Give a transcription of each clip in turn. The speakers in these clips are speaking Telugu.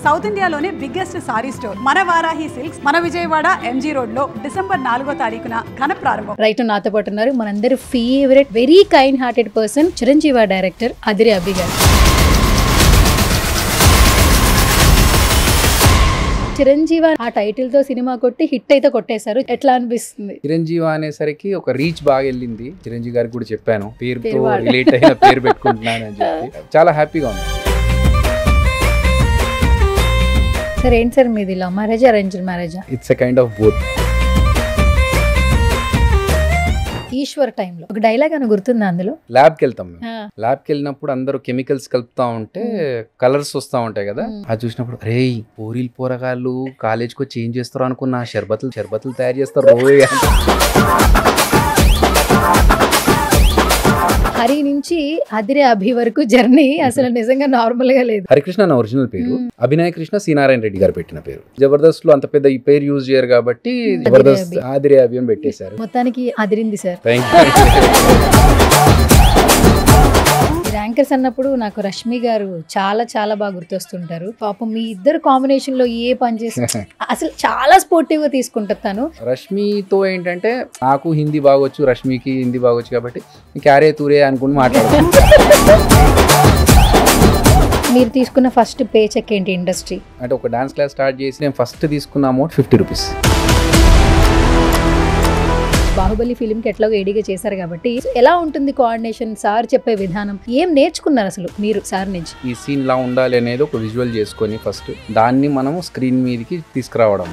సౌత్ ఇండియాలోనే బిగ్గెస్ట్ సారీ స్టోర్ మన వారాహి సిల్క్స్ మన విజయవాడ ఎంజీ రోడ్ లో డిసెంబర్ 4వ తారీఖున ఘన ప్రారంభం. రైట్ నాతో పాటు ఉన్నారు మనందరి favourite very kind hearted person Chiranjeevi director Adire Abhi గారు. చిరంజీవి ఆ టైటిల్ తో సినిమా కొట్టి హిట్ అయితే కొట్టేశారు. ఎట్లా అనిపిస్తుంది? చిరంజీవి అనేసరికి ఒక రీచ్ బాగా వెళ్ళింది. చిరంజీవి గారికి కూడా చెప్పాను పేరుతో రిలేట్ అయిన పేరు పెట్టుకుంటున్నాను అని చెప్పి చాలా హ్యాపీగా ఉంది. సార్ ఏంటి సార్ మీది లవ్ మ్యారేజ్ అరేంజ్డ్ మ్యారేజా? It's a kind of both. Eeshwar టైంలో ఒక డైలాగ్ అని గుర్తుంది అందులో. ల్యాబ్కి వెళ్తాం మేము. ల్యాబ్కి వెళ్ళినప్పుడు అందరూ కెమికల్స్ కలుపుతా ఉంటే కలర్స్ వస్తా ఉంటాయి కదా, అది చూసినప్పుడు అరే పూరీలు పోరగాళ్ళు కాలేజ్కి వచ్చి ఏం చేస్తారు అనుకున్నా, షర్బతులు తయారు చేస్తారు రోజు. హరి నుంచి అదిరే అభి వరకు జర్నీ అసలు నిజంగా నార్మల్ గా లేదు. హరికృష్ణ నా ఒరిజినల్ పేరు, అభినయ్ కృష్ణ శ్రీనారాయణ రెడ్డి గారు పెట్టిన పేరు. జబర్దస్త్ లో అంత పెద్ద ఈ పేరు యూజ్ చేయరు కాబట్టి జబర్దస్త్ అదిరే అభి అని పెట్టేశారు. మొత్తానికి అదిరింది సార్. యాంకర్స్ అన్నప్పుడు నాకు రష్మి గారు చాలా చాలా బాగా గుర్తొస్తుంటారు. పాపం మీ ఇద్దరు కాంబినేషన్ లో ఏ పని చేసి అసలు చాలా స్పోర్టివ్ గా తీసుకుంటారు తను. రష్మితో ఏంటంటే నాకు హిందీ బాగొచ్చు, రష్మికి హిందీ బాగొచ్చు కాబట్టి క్యారే తూరే అనుకుని మాట్లాడతాను. మీరు తీసుకున్న ఫస్ట్ పే చెక్ ఏంటి ఇండస్ట్రీ అంటే ఒక డాన్స్ క్లాస్ స్టార్ట్ చేసి నేను ఫస్ట్ తీసుకున్న అమౌంట్ 50 రూపీస్. బాహుబలి ఫిలిం కి ఎట్లాగో ఏడీగా చేశారు కాబట్టి ఎలా ఉంటుంది కోఆర్డినేషన్, సార్ చెప్పే విధానం, ఏం నేర్చుకున్నారు అసలు మీరు సార్ నుంచి? ఈ సీన్ లా ఉండాలి అనేది ఒక విజువల్ చేసుకొని ఫస్ట్ దాన్ని మనం స్క్రీన్ మీదకి తీసుకురావడం.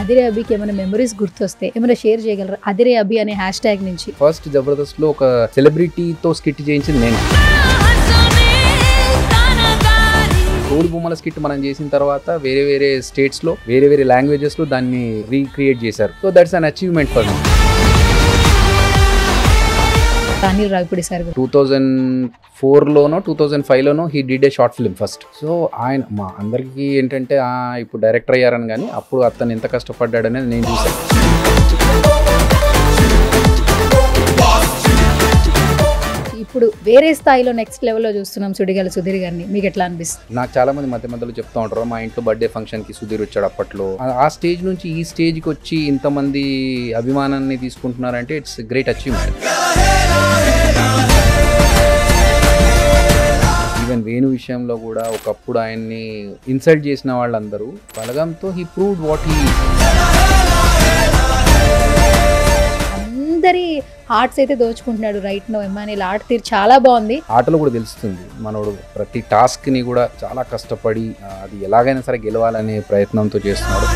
అదిరే అభికి ఏమైనా మెమరీస్ గుర్తొస్తే ఏమైనా షేర్ చేయగలరా? అదిరే అభి అనే హ్యాష్ ట్యాగ్ నుంచి. ఫస్ట్ జబర్దస్త్ లో ఒక సెలబ్రిటీతో స్కిట్ చేయించింది నేను. తోలు బొమ్మల స్కిట్ మనం చేసిన తర్వాత వేరే వేరే స్టేట్స్ లో వేరే వేరే లాంగ్వేజెస్ లో దాన్ని రీక్రియేట్ చేశారు. So that's an achievement for me. Anil Ravipudi sir 2004 లోనో 2005 లోనో he did a short film first. So ఆయన మా అందరికీ ఏంటంటే ఇప్పుడు డైరెక్టర్ అయ్యారని, కానీ అప్పుడు అతను ఎంత కష్టపడ్డాడనేది నేను చూసాను. ఇప్పుడు వేరే స్థాయిలో నెక్స్ట్ లెవెల్లో చూస్తున్నాం సుడిగాల సుధీర్ గారిని. మీకు ఎట్లా అనిపిస్తుంది? నాకు చాలా మంది మధ్యలో చెప్తా ఉంటారు మా ఇంట్లో బర్త్డే ఫంక్షన్ కి సుధీర్ వచ్చాడు అప్పట్లో. ఆ స్టేజ్ నుంచి ఈ స్టేజ్ కి వచ్చి ఇంతమంది అభిమానాన్ని తీసుకుంటున్నారంటే it's great achievement. Even Venu విషయంలో కూడా ఒకప్పుడు ఆయన్ని ఇన్సల్ట్ చేసిన వాళ్ళందరూ బలగంతో హీ ప్రూవ్డ్ వాట్ హీ. అందరి హార్ట్స్ అయితే దోచుకుంటున్నాడు రైట్ నో. ఎమ్మానిల్ ఆట తీరు చాలా బాగుంది. ఆటలో కూడా తెలుస్తుంది మనోడు ప్రతి టాస్క్ ని కూడా చాలా కష్టపడి అది ఎలాగైనా సరే గెలవాలనే ప్రయత్నంతో చేస్తున్నాడు.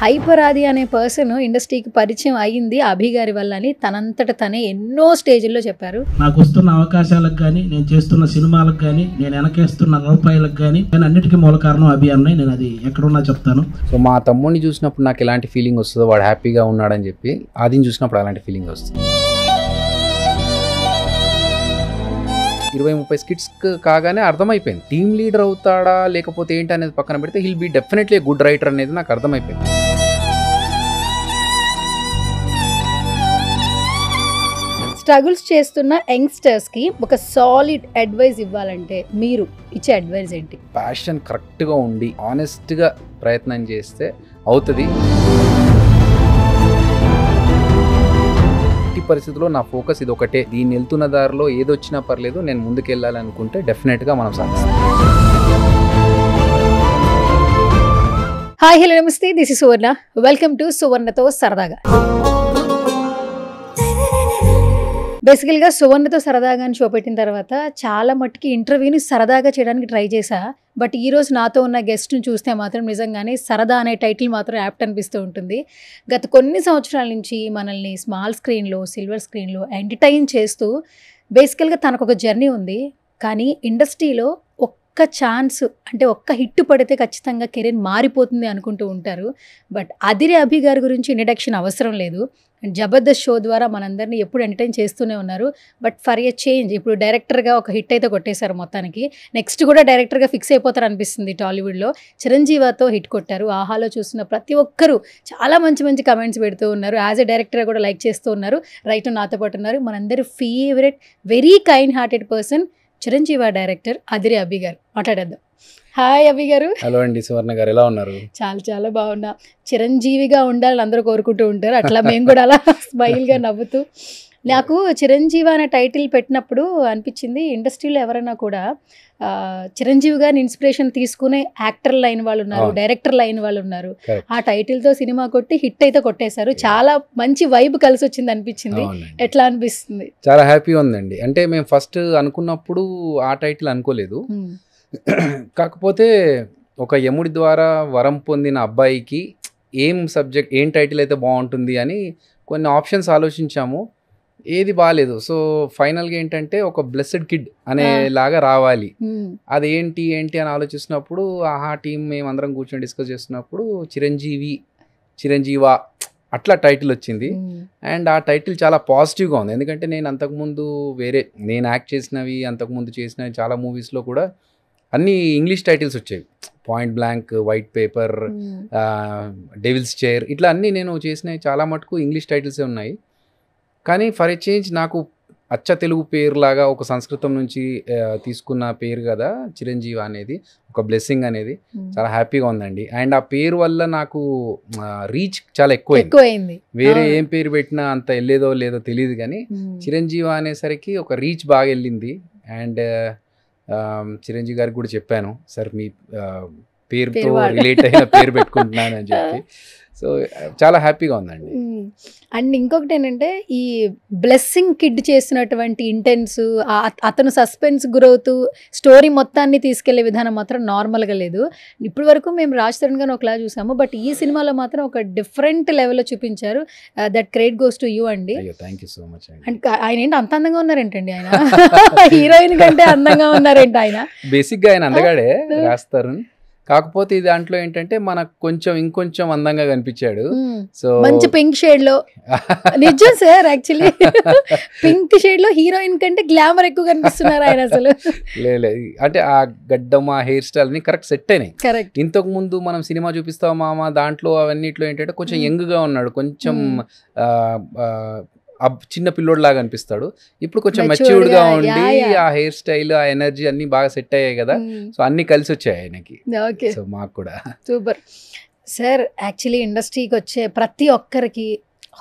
హైపరాది అనే పర్సన్ ఇండస్ట్రీకి పరిచయం అయ్యింది అభి గారి వల్ల అని తనంతట తనే ఎన్నో స్టేజ్ల్లో చెప్పారు. నాకు వస్తున్న అవకాశాలకు కానీ, నేను చేస్తున్న సినిమాలకు కానీ, నేను వెనకేస్తున్న రూపాయలకు కానీ, నేను అన్నిటికీ మూల కారణం అభి అన్నయ్య. నేను అది ఎక్కడున్నా చెప్తాను. సో మా తమ్ముడిని చూసినప్పుడు నాకు ఎలాంటి ఫీలింగ్ వస్తుందో, వాడు హ్యాపీగా ఉన్నాడని చెప్పి ఆదిని చూసినప్పుడు అలాంటి ఫీలింగ్ వస్తుంది. 20-30 స్కిట్స్ కాగానే అర్థమైపోయింది టీమ్ లీడర్ అవుతాడా లేకపోతే ఏంటి అనేది పక్కన పెడితే hill be definitely good writer అనేది నాకు అర్థమైపోయింది. స్ట్రగుల్స్ చేస్తున్న యంగ్స్టర్స్ కి ఒక సాలిడ్ అడ్వైస్ ఇవ్వాలంటే మీరు ఇచ్చే అడ్వైస్ ఏంటి? ప్యాషన్ కరెక్ట్గా ఉండి ఆనెస్ట్గా ప్రయత్నం చేస్తే అవుతుంది. ఈ పరిస్థితిలో నా ఫోకస్ ఇది ఒకటే, దీన్ని వెళ్తున్న దారిలో ఏదొచ్చినా పర్లేదు, నేను ముందుకు వెళ్ళాలనుకుంటే డెఫినెట్గా మనం సాధిస్తాం. హాయ్ హలో నమస్తే, this is Suvarna. Welcome to సువర్ణతో సరదాగా. బేసికల్గా సువర్ణతో సరదాగా అని షో పెట్టిన తర్వాత చాలా మట్టుకి ఇంటర్వ్యూని సరదాగా చేయడానికి ట్రై చేశా. బట్ ఈరోజు నాతో ఉన్న గెస్ట్ని చూస్తే మాత్రం నిజంగానే సరదా అనే టైటిల్ మాత్రం యాప్ట్ అనిపిస్తూ ఉంటుంది. గత కొన్ని సంవత్సరాల నుంచి మనల్ని స్మాల్ స్క్రీన్లో, సిల్వర్ స్క్రీన్లో ఎంటర్టైన్ చేస్తూ బేసికల్గా తనకు ఒక జర్నీ ఉంది. కానీ ఇండస్ట్రీలో ఒక్క ఒక్క ఛాన్స్ అంటే ఒక్క హిట్ పడితే ఖచ్చితంగా కెరీర్ మారిపోతుంది అనుకుంటూ ఉంటారు. బట్ అదిరి అభి గారి గురించి ఇంట్రడక్షన్ అవసరం లేదు. అండ్ జబర్దస్త్ షో ద్వారా మనందరినీ ఎప్పుడు ఎంటర్టైన్ చేస్తూనే ఉన్నారు. బట్ ఫర్ ఎ చేంజ్ ఇప్పుడు డైరెక్టర్గా ఒక హిట్ అయితే కొట్టేశారు మొత్తానికి. నెక్స్ట్ కూడా డైరెక్టర్గా ఫిక్స్ అయిపోతారు అనిపిస్తుంది. టాలీవుడ్లో చిరంజీవితో హిట్ కొట్టారు. ఆహాలో చూసిన ప్రతి ఒక్కరూ చాలా మంచి మంచి కమెంట్స్ పెడుతూ ఉన్నారు. యాజ్ ఎ డైరెక్టర్గా కూడా లైక్ చేస్తూ ఉన్నారు. రైట్ నాతో పాటు ఉన్నారు మనందరి favourite very kind hearted person Chiranjeevi director Adire Abhi గారు. మాట్లాడేద్దాం. హాయ్ అభి గారు. హలో అండి సువర్ణ గారు, ఎలా ఉన్నారు? చాలా చాలా బాగున్నా. చిరంజీవిగా ఉండాలని అందరూ కోరుకుంటూ ఉంటారు. అట్లా మేము కూడా అలా స్మైల్గా నవ్వుతూ. నాకు చిరంజీవి అనే టైటిల్ పెట్టినప్పుడు అనిపించింది ఇండస్ట్రీలో ఎవరైనా కూడా చిరంజీవి గారిని ఇన్స్పిరేషన్ తీసుకునే యాక్టర్లు అయిన వాళ్ళు ఉన్నారు, డైరెక్టర్లు అయిన వాళ్ళు ఉన్నారు. ఆ టైటిల్తో సినిమా కొట్టి హిట్ అయితే కొట్టేశారు. చాలా మంచి వైబ్ కలిసి వచ్చింది అనిపించింది. ఎట్లా అనిపిస్తుంది? చాలా హ్యాపీగా ఉందండి. అంటే మేము ఫస్ట్ అనుకున్నప్పుడు ఆ టైటిల్ అనుకోలేదు. కాకపోతే ఒక యముడి ద్వారా వరం పొందిన అబ్బాయికి ఏం టైటిల్ అయితే బాగుంటుంది అని కొన్ని ఆప్షన్స్ ఆలోచించాము. ఏది బాగాలేదు. సో ఫైనల్గా ఏంటంటే ఒక బ్లెస్డ్ కిడ్ అనేలాగా రావాలి. అది ఏంటి అని ఆలోచిస్తున్నప్పుడు ఆహా టీం మేమందరం కూర్చొని డిస్కస్ చేస్తున్నప్పుడు చిరంజీవా అట్లా టైటిల్ వచ్చింది. అండ్ ఆ టైటిల్ చాలా పాజిటివ్గా ఉంది. ఎందుకంటే నేను అంతకుముందు నేను యాక్ట్ చేసినవి అంతకుముందు చేసినవి చాలా మూవీస్లో కూడా అన్ని ఇంగ్లీష్ టైటిల్స్ వచ్చేవి. Point blank, white paper, devil's chair, ఇట్లా అన్నీ నేను చేసినవి చాలా మటుకు ఇంగ్లీష్ టైటిల్సే ఉన్నాయి. కానీ ఫర్ ఎ చేంజ్ నాకు అచ్చ తెలుగు పేరులాగా ఒక సంస్కృతం నుంచి తీసుకున్న పేరు కదా చిరంజీవి అనేది, ఒక బ్లెస్సింగ్ అనేది చాలా హ్యాపీగా ఉందండి. అండ్ ఆ పేరు వల్ల నాకు రీచ్ చాలా ఎక్కువైంది. వేరే ఏం పేరు పెట్టినా అంత వెళ్ళేదో లేదో తెలియదు, కానీ చిరంజీవి అనేసరికి ఒక రీచ్ బాగా వెళ్ళింది. అండ్ చిరంజీవి గారికి కూడా చెప్పాను, సార్ మీ పేరుతో రిలేట్ అయిన పేరు పెట్టుకుంటున్నాను అని చెప్పి. సో చాలా హ్యాపీగా ఉందండి. అండ్ ఇంకొకటి ఏంటంటే ఈ బ్లెస్సింగ్ కిడ్ చేసినటువంటి ఇంటెన్స్, అతను సస్పెన్స్ గురవుతూ స్టోరీ మొత్తాన్ని తీసుకెళ్లే విధానం మాత్రం నార్మల్గా లేదు. ఇప్పటి వరకు మేము రాజ్ తరుణ్ గారిని ఒకలా చూసాము, బట్ ఈ సినిమాలో మాత్రం ఒక డిఫరెంట్ లెవెల్లో చూపించారు. That credit goes to you అండి. Thank you so much. And ఆయన ఏంటి అంత అందంగా ఉన్నారేంటండి? ఆయన హీరోయిన్ కంటే అందంగా ఉన్నారేంటి ఆయన? బేసిక్గా ఆయన అందగాడే రాస్తారు. కాకపోతే ఈ దాంట్లో ఏంటంటే మనకు ఇంకొంచెం అందంగా కనిపించాడు. సో మంచి పింక్ షేడ్ లో, నిజం సార్, యాక్చువల్లీ పింక్ షేడ్ లో హీరోయిన్ కంటే గ్లామర్ ఎక్కువ కనిపిస్తున్నారు ఆయన అసలు. లేదు అంటే ఆ గడ్డం, ఆ హెయిర్ స్టైల్ ని కరెక్ట్ సెట్ అయినాయి. కరెక్ట్. ఇంతకు ముందు మనం సినిమా చూపిస్తాం మామ దాంట్లో అవన్నిట్లో ఏంటంటే కొంచెం యంగ్ గా ఉన్నాడు, కొంచెం చిన్న పిల్లోడు లాగా అనిపిస్తాడు. ఇప్పుడు కొంచెం మెచ్యూర్డ్ గా ఉండి ఆ హెయిర్ స్టైల్, ఆ ఎనర్జీ అన్ని బాగా సెట్ అయ్యాయి కదా. సో అన్ని కలిసి వచ్చాయి ఆయనకి. సో మాకు కూడా సూపర్ సార్. యాక్చువల్లీ ఇండస్ట్రీకి వచ్చే ప్రతి ఒక్కరికి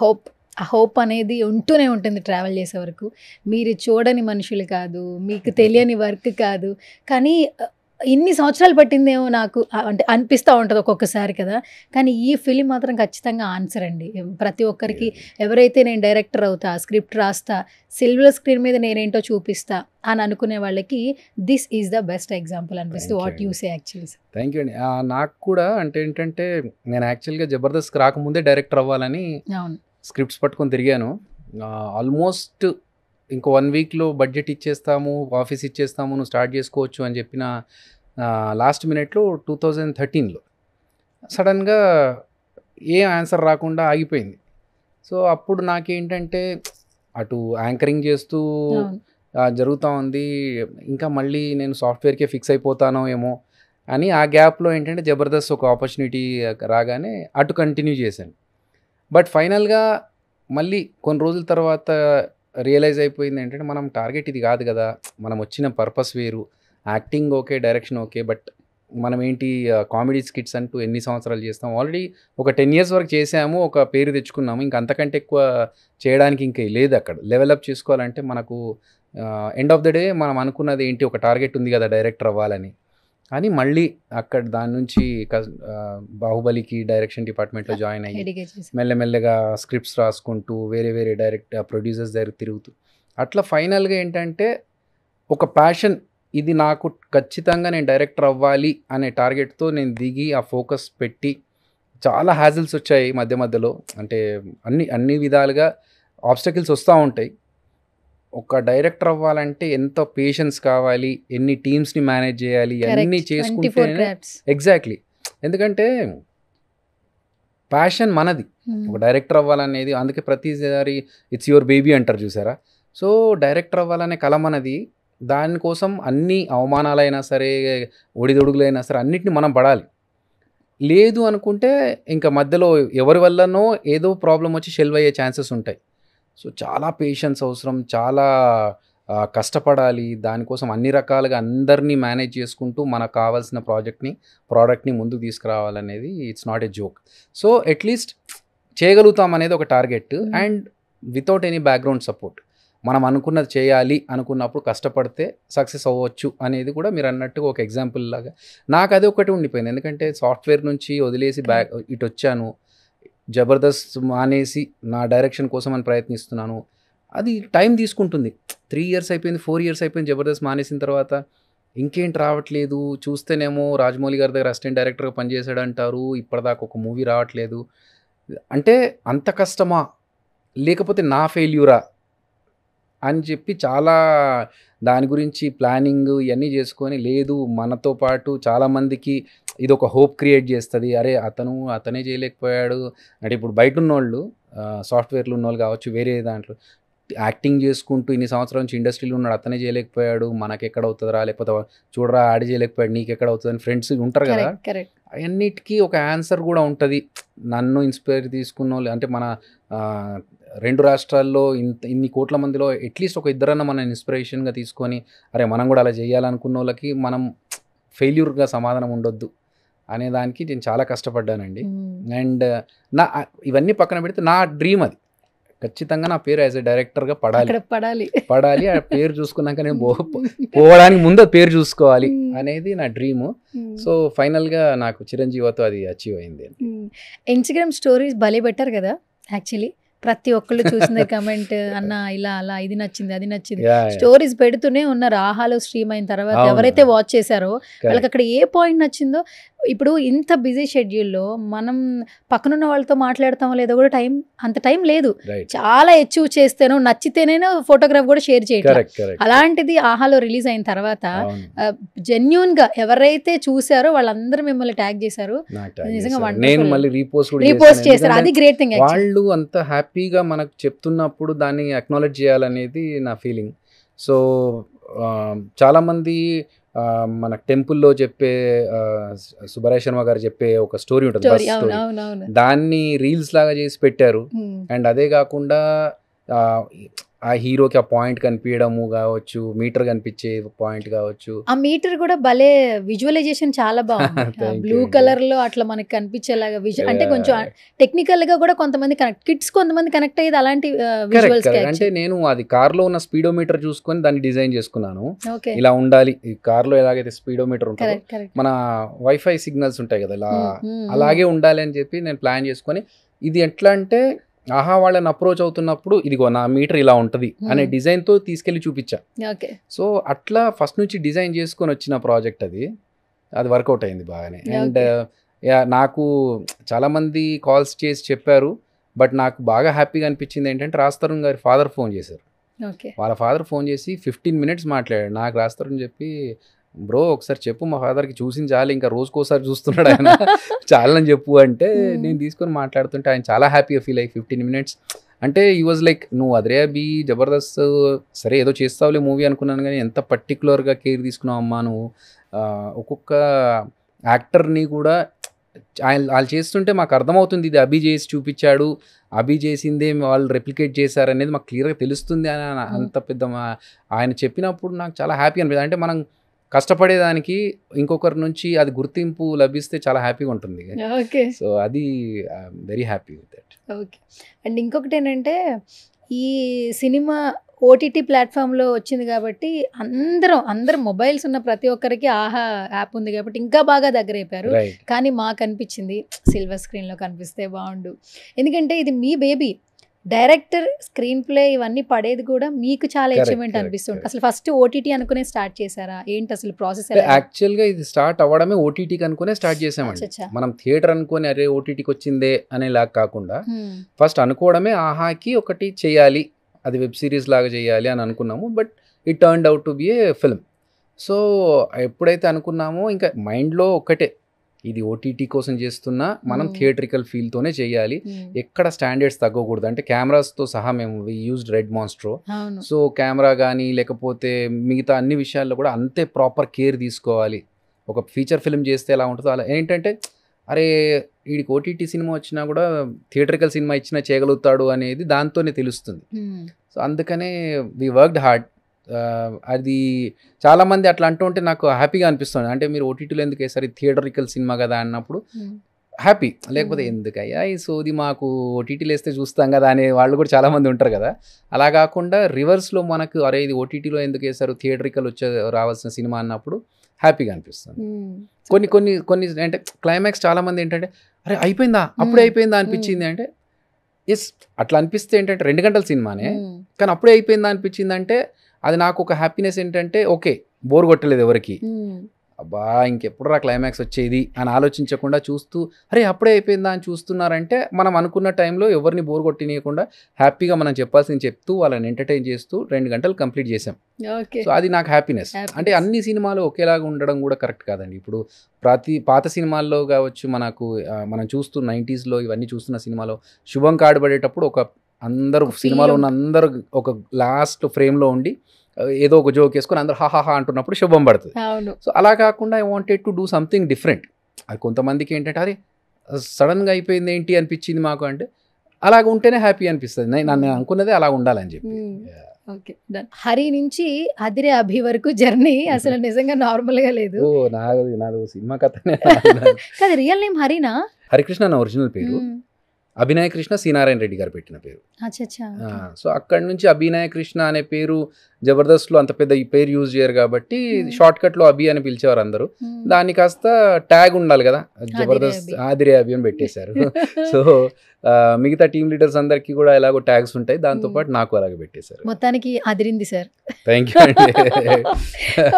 ఆ హోప్ అనేది ఉంటూనే ఉంటుంది ట్రావెల్ చేసే వరకు. మీరు చూడని మనుషులు కాదు, మీకు తెలియని వర్క్ కాదు, కానీ ఇన్ని సంవత్సరాలు పట్టిందేమో నాకు అంటే అనిపిస్తూ ఉంటుంది ఒక్కొక్కసారి కదా. కానీ ఈ ఫిలిం మాత్రం ఖచ్చితంగా ఆన్సర్ అండి ప్రతి ఒక్కరికి. ఎవరైతే నేను డైరెక్టర్ అవుతా, స్క్రిప్ట్ రాస్తా, సిల్వర్ స్క్రీన్ మీద నేనేంటో చూపిస్తా అని అనుకునే వాళ్ళకి this is the best example అనిపిస్తుంది. What you say actually? Thank you అండి. నాకు కూడా అంటే ఏంటంటే నేను యాక్చువల్గా జబర్దస్త్ రాకముందే డైరెక్టర్ అవ్వాలని స్క్రిప్ట్స్ పట్టుకొని తిరిగాను. ఆల్మోస్ట్ ఇంకో 1 వీక్లో బడ్జెట్ ఇచ్చేస్తాము, ఆఫీస్ ఇచ్చేస్తాము, నువ్వు స్టార్ట్ చేసుకోవచ్చు అని చెప్పిన లాస్ట్ మినిట్లో 2013లో సడన్గా ఏ ఆన్సర్ రాకుండా ఆగిపోయింది. సో అప్పుడు నాకేంటంటే అటు యాంకరింగ్ చేస్తూ జరుగుతూ ఉంది, ఇంకా మళ్ళీ నేను సాఫ్ట్వేర్కే ఫిక్స్ అయిపోతానో ఏమో అని ఆ గ్యాప్లో ఏంటంటే జబర్దస్త్ ఒక ఆపర్చునిటీ రాగానే అటు కంటిన్యూ చేశాను. బట్ ఫైనల్గా మళ్ళీ కొన్ని రోజుల తర్వాత రియలైజ్ అయిపోయింది ఏంటంటే మనం టార్గెట్ ఇది కాదు కదా, మనం వచ్చిన పర్పస్ వేరు, acting okay, direction okay, but మనం ఏంటి కామెడీ స్కిట్స్ అంటూ ఎన్ని సంవత్సరాలు చేస్తాం, ఆల్రెడీ ఒక 10 years వరకు చేసాము, ఒక పేరు తెచ్చుకున్నాము, ఇంక అంతకంటే ఎక్కువ చేయడానికి ఇంకా లేదు. అక్కడ లెవెలప్ చేసుకోవాలంటే మనకు ఎండ్ ఆఫ్ ద డే మనం అనుకున్నది ఏంటి, ఒక టార్గెట్ ఉంది కదా డైరెక్టర్ అవ్వాలని. కానీ మళ్ళీ అక్కడ దాని నుంచి బాహుబలికి డైరెక్షన్ డిపార్ట్మెంట్లో జాయిన్ అయ్యి మెల్లమెల్లగా స్క్రిప్ట్స్ రాసుకుంటూ వేరే ప్రొడ్యూసర్స్ దగ్గర తిరుగుతూ అట్లా ఫైనల్గా ఏంటంటే ఒక ప్యాషన్, ఇది నాకు ఖచ్చితంగా నేను డైరెక్టర్ అవ్వాలి అనే టార్గెట్తో నేను దిగి ఆ ఫోకస్ పెట్టి చాలా హ్యాజిల్స్ వచ్చాయి మధ్యలో. అంటే అన్ని విధాలుగా ఆబ్స్టకిల్స్ వస్తూ ఉంటాయి. ఒక డైరెక్టర్ అవ్వాలంటే ఎంత పేషెన్స్ కావాలి, ఎన్ని టీమ్స్ని మేనేజ్ చేయాలి, అన్నీ చేసుకుంటే ఎగ్జాక్ట్లీ. ఎందుకంటే ప్యాషన్ మనది ఒక డైరెక్టర్ అవ్వాలనేది. అందుకే ప్రతిసారి ఇట్స్ యువర్ బేబీ అంటారు చూసారా. సో డైరెక్టర్ అవ్వాలనే కల మనది. దానికోసం అన్ని అవమానాలైనా సరే, ఒడిదొడుగులైనా సరే అన్నిటిని మనం పడాలి. లేదు అనుకుంటే ఇంకా మధ్యలో ఎవరి వల్లనో ఏదో ప్రాబ్లం వచ్చి షెల్వ్ అయ్యే ఛాన్సెస్ ఉంటాయి. సో చాలా పేషెన్స్ అవసరం, చాలా కష్టపడాలి. దానికోసం అన్ని రకాలుగా అందరినీ మేనేజ్ చేసుకుంటూ మనకు కావాల్సిన ప్రోడక్ట్ని ముందుకు తీసుకురావాలనేది it's not a joke. So at least చేయగలుగుతాం అనేది ఒక target. And without any background support మనం అనుకున్నది చేయాలి అనుకున్నప్పుడు కష్టపడితే సక్సెస్ అవ్వచ్చు అనేది కూడా మీరు అన్నట్టుగా ఒక ఎగ్జాంపుల్ లాగా నాకు అది ఒకటి ఉండిపోయింది. ఎందుకంటే సాఫ్ట్వేర్ నుంచి వదిలేసి ఇటు వచ్చాను, జబర్దస్త్ మానేసి నా డైరెక్షన్ కోసం అని ప్రయత్నిస్తున్నాను. అది టైం తీసుకుంటుంది. 3 years అయిపోయింది, 4 years అయిపోయింది జబర్దస్త్ మానేసిన తర్వాత. ఇంకేంటి రావట్లేదు, చూస్తేనేమో రాజమౌళి గారి దగ్గర అసిస్టెంట్ డైరెక్టర్గా పనిచేశాడు అంటారు, ఇప్పటిదాకా ఒక మూవీ రావట్లేదు. అంటే అంత కష్టమా, లేకపోతే నా ఫెయిల్యూరా అని చెప్పి చాలా దాని గురించి ప్లానింగ్ ఇవన్నీ చేసుకొని, లేదు మనతో పాటు చాలామందికి ఇది ఒక హోప్ క్రియేట్ చేస్తుంది. అరే అతనే చేయలేకపోయాడు అంటే ఇప్పుడు బయట ఉన్నోళ్ళు, సాఫ్ట్వేర్లు ఉన్నోళ్ళు కావచ్చు, వేరే దాంట్లో యాక్టింగ్ చేసుకుంటూ ఇన్ని సంవత్సరాల నుంచి ఇండస్ట్రీలో ఉన్నాడు, అతనే చేయలేకపోయాడు, మనకెక్కడ అవుతుందిరా, లేకపోతే చూడరా ఆడి చేయలేకపోయాడు, నీకెక్కడ అవుతుంది అని ఫ్రెండ్స్ ఉంటారు కదా. అన్నిటికీ ఒక ఆన్సర్ కూడా ఉంటుంది. నన్ను ఇన్స్పైర్ తీసుకున్న వాళ్ళు అంటే మన 2 రాష్ట్రాల్లో ఇన్ని కోట్ల మందిలో అట్లీస్ట్ ఒక ఇద్దరన్నా మన ఇన్స్పిరేషన్గా తీసుకొని అరే మనం కూడా అలా చేయాలనుకున్న వాళ్ళకి మనం ఫెయిల్యూర్గా సమాధానం ఉండొద్దు అనే దానికి నేను చాలా కష్టపడ్డానండి. అండ్ ఇవన్నీ పక్కన పెడితే నా డ్రీమ్ అది ఖచ్చితంగా నా పేరు యాజ్ ఎ డైరెక్టర్గా పడాలి. ఆ పేరు చూసుకున్నాక నేను పోవడానికి ముందు పేరు చూసుకోవాలి అనేది నా డ్రీము. సో ఫైనల్గా నాకు చిరంజీవితో అది అచీవ్ అయింది. ఇన్స్టాగ్రామ్ స్టోరీస్ భలే పెట్టారు కదా యాక్చువల్లీ. ప్రతి ఒక్కళ్ళు చూసిన కమెంట్ అన్న ఇలా అలా ఇది నచ్చింది అది నచ్చింది స్టోరీస్ పెడుతూనే ఉన్నారు. ఆహాలో స్ట్రీమ్ అయిన తర్వాత ఎవరైతే వాచ్ చేశారో వాళ్ళకి అక్కడ ఏ పాయింట్ నచ్చిందో. ఇప్పుడు ఇంత బిజీ షెడ్యూల్లో మనం పక్కనున్న వాళ్ళతో మాట్లాడతామో లేదో కూడా అంత టైం లేదు. చాలా అచీవ్ చేస్తేనో నచ్చితేనే ఫోటోగ్రాఫ్ కూడా షేర్ చేయటం. అలాంటిది ఆహాలో రిలీజ్ అయిన తర్వాత జెన్యూన్ గా ఎవరైతే చూసారో వాళ్ళందరూ మిమ్మల్ని ట్యాగ్ చేశారు. నిజంగా రీపోస్ట్ చేశారు. అది గ్రేట్ థింగ్. వాళ్ళు అంత హ్యాపీగా మనకు చెప్తున్నప్పుడు దాన్ని అక్నాలెడ్జ్ చేయాలనేది నా ఫీలింగ్. సో చాలామంది మన టెంపుల్లో చెప్పే సుబ్బరాయ శర్మ గారు చెప్పే ఒక స్టోరీ ఉంటుంది, బస్ స్టోరీ, దాన్ని రీల్స్ లాగా చేసి పెట్టారు. అండ్ అదే కాకుండా ఆ హీరోకి ఆ పాయింట్ కనిపించడము కావచ్చు, మీటర్ కనిపించే పాయింట్ కావచ్చు. ఆ మీటర్ కూడా భలే విజువలైజేషన్ చాలా బాగుంది. బ్లూ కలర్ లో అట్లా మనకి కనిపించేలాగా అంటే కొంచెం టెక్నికల్ గా కూడా కొంతమంది కిడ్స్ కొంతమంది కనెక్ట్ అయ్యేది అలాంటి విజువల్స్. అంటే నేను అది కార్ లో ఉన్న స్పీడోమీటర్ చూసుకొని దాన్ని డిజైన్ చేసుకున్నాను. ఇలా ఉండాలి ఈ కార్ లో ఎలాగైతే స్పీడోమీటర్ ఉంటుందో మన వైఫై సిగ్నల్స్ ఉంటాయి కదా, ఇలా అలాగే ఉండాలి అని చెప్పి నేను ప్లాన్ చేసుకొని, ఇది ఎట్లా అంటే ఆహా వాళ్ళని అప్రోచ్ అవుతున్నప్పుడు ఇదిగో నా మీటర్ ఇలా ఉంటుంది అనే డిజైన్తో తీసుకెళ్ళి చూపించా. సో అట్లా ఫస్ట్ నుంచి డిజైన్ చేసుకొని వచ్చిన ప్రాజెక్ట్ అది వర్కౌట్ అయింది బాగానే. అండ్ నాకు చాలామంది కాల్స్ చేసి చెప్పారు, బట్ నాకు బాగా హ్యాపీగా అనిపించింది ఏంటంటే రాజ్ తరుణ్ గారి ఫాదర్ ఫోన్ చేశారు. వాళ్ళ ఫాదర్ ఫోన్ చేసి 15 minutes మాట్లాడాడు. నాకు రాజ్ తరుణ్ చెప్పి, బ్రో ఒకసారి చెప్పు మా ఫాదర్కి, చూసింది చాలు, ఇంకా రోజుకోసారి చూస్తున్నాడు ఆయన, చాలని చెప్పు అంటే నేను తీసుకొని మాట్లాడుతుంటే ఆయన చాలా హ్యాపీగా ఫీల్ అయ్యి 15 minutes అంటే ఈ వాజ్ లైక్, నువ్వు అదే జబర్దస్త్ సరే ఏదో చేస్తావులే మూవీ అనుకున్నాను, కానీ ఎంత పర్టికులర్గా కేర్ తీసుకున్నావు అమ్మా నువ్వు. ఒక్కొక్క యాక్టర్ని కూడా వాళ్ళు చేస్తుంటే మాకు అర్థమవుతుంది, ఇది అభి చేసి చూపించాడు, అభి చేసిందే వాళ్ళు రెప్లికేట్ చేశారనేది మాకు క్లియర్గా తెలుస్తుంది అని అంత పెద్ద ఆయన చెప్పినప్పుడు నాకు చాలా హ్యాపీ అనిపించింది. అంటే మనం కష్టపడేదానికి ఇంకొకరి నుంచి అది గుర్తింపు లభిస్తే చాలా హ్యాపీగా ఉంటుంది. సో అది very happy with that. Okay. And ఇంకొకటి ఏంటంటే ఈ సినిమా ఓటీటీ ప్లాట్ఫామ్లో వచ్చింది కాబట్టి అందరూ మొబైల్స్ ఉన్న ప్రతి ఒక్కరికి ఆహా యాప్ ఉంది కాబట్టి ఇంకా బాగా దగ్గర అయిపోయారు. కానీ మాకు అనిపించింది సిల్వర్ స్క్రీన్లో కనిపిస్తే బాగుండు. ఎందుకంటే ఇది మీ బేబీ. డైరెక్టర్, స్క్రీన్ ప్లే ఇవన్నీ పడేది కూడా మీకు చాలా అచీవ్మెంట్ అనిపిస్తుంది. అసలు ఫస్ట్ ఓటీటీ అనుకునే స్టార్ట్ చేశారా ఏంటి అసలు ప్రాసెస్? యాక్చువల్గా ఇది స్టార్ట్ అవ్వడమే ఓటీటీకి అనుకునే స్టార్ట్ చేసామండి. మనం థియేటర్ అనుకుని అరే ఓటీటీకి వచ్చిందే అనేలాగా కాకుండా ఫస్ట్ అనుకోవడమే ఆహాకి ఒకటి చేయాలి, అది వెబ్ సిరీస్ లాగా చేయాలి అని అనుకున్నాము. But it turned out to be a film. So ఎప్పుడైతే అనుకున్నామో ఇంకా మైండ్లో ఒక్కటే, ఇది ఓటీటీ కోసం చేస్తున్నా మనం థియేట్రికల్ ఫీల్తోనే చేయాలి, ఎక్కడ స్టాండర్డ్స్ తగ్గకూడదు. అంటే కెమెరాస్తో సహా మేము యూజ్డ్ రెడ్ మాన్స్ట్రో. సో కెమెరా కానీ లేకపోతే మిగతా అన్ని విషయాల్లో కూడా అంతే ప్రాపర్ కేర్ తీసుకోవాలి. ఒక ఫీచర్ ఫిల్మ్ చేస్తే ఎలా ఉంటుందో అలా ఏంటంటే, అరే వీడికి ఓటీటీ సినిమా వచ్చినా కూడా థియేట్రికల్ సినిమా ఇచ్చినా చేయగలుగుతాడు అనేది దాంతోనే తెలుస్తుంది. సో అందుకనే వి వర్క్డ్ హార్డ్. అది చాలామంది అట్లా అంటూ ఉంటే నాకు హ్యాపీగా అనిపిస్తుంది. అంటే మీరు ఓటీటీలో ఎందుకు వేసారు, థియేటరికల్ సినిమా కదా అన్నప్పుడు హ్యాపీ. లేకపోతే ఎందుకయ్యా ఈ సోది, మాకు ఓటీటీలో వేస్తే చూస్తాం కదా అనే వాళ్ళు కూడా చాలామంది ఉంటారు కదా. అలా కాకుండా రివర్స్లో మనకు అరే ఇది ఓటీటీలో ఎందుకు వేసారు, థియేటరికల్ రావాల్సిన సినిమా అన్నప్పుడు హ్యాపీగా అనిపిస్తుంది. కొన్ని అంటే క్లైమాక్స్ చాలామంది ఏంటంటే అరే అయిపోయిందా, అప్పుడే అయిపోయిందా అనిపించింది అంటే, ఎస్ అట్లా అనిపిస్తే ఏంటంటే 2 గంటల సినిమానే కానీ అప్పుడే అయిపోయిందా అనిపించింది అంటే అది నాకు ఒక హ్యాపీనెస్. ఏంటంటే ఓకే బోర్ కొట్టలేదు ఎవరికి, అబ్బా ఇంకెప్పుడు క్లైమాక్స్ వచ్చేది అని ఆలోచించకుండా చూస్తూ అరే అప్పుడే అయిపోయిందా అని చూస్తున్నారంటే మనం అనుకున్న టైంలో ఎవరిని బోర్ కొట్టినీయకుండా హ్యాపీగా మనం చెప్పాల్సింది చెప్తూ వాళ్ళని ఎంటర్టైన్ చేస్తూ 2 గంటలు కంప్లీట్ చేసాం. సో అది నాకు హ్యాపీనెస్. అంటే అన్ని సినిమాలు ఒకేలాగా ఉండడం కూడా కరెక్ట్ కాదండి. ఇప్పుడు పాత సినిమాల్లో కావచ్చు, మనం చూస్తున్న 90sలో ఇవన్నీ చూస్తున్న సినిమాలో శుభం కార్డు పడేటప్పుడు అందరూ సినిమాలో ఉన్న అందరూ ఒక లాస్ట్ ఫ్రేమ్లో ఉండి ఏదో ఒక జోక్ వేసుకొని అందరూ హాహా అంటున్నప్పుడు శుభం పడుతుంది. సో అలా కాకుండా I wanted to do something different. అది కొంతమందికి ఏంటంటే అరే సడన్గా అయిపోయింది ఏంటి అనిపించింది మాకు అంటే, అలాగ ఉంటేనే హ్యాపీ అనిపిస్తుంది. నన్ను అనుకున్నదే అలా ఉండాలని చెప్పి. Okay done. హరి నుంచి అదిరే అభి వరకు జర్నీ అసలు నిజంగా నార్మల్ గా లేదు. నాది సినిమా కథనే కాదు, రియల్ నేమ్ హరినా? హరికృష్ణ నా ఒరిజినల్ పేరు. అభినయ కృష్ణ సి నారాయణ రెడ్డి గారు పెట్టిన పేరు. సో అక్కడి నుంచి అభినయ కృష్ణ అనే పేరు జబర్దస్త్లో అంత పెద్ద ఈ పేరు యూజ్ చేయరు కాబట్టి షార్ట్ కట్లో అభి అని పిలిచేవారు అందరూ. దాన్ని కాస్త ట్యాగ్ ఉండాలి కదా, జబర్దస్త్ ఆదిరే అభి అని పెట్టేశారు. సో మిగతా టీమ్ లీడర్స్ అందరికీ కూడా ఎలాగో ట్యాగ్స్ ఉంటాయి, దాంతోపాటు నాకు అలాగే పెట్టేశారు. మొత్తానికి అదిరింది సార్. థ్యాంక్ యూ అండి.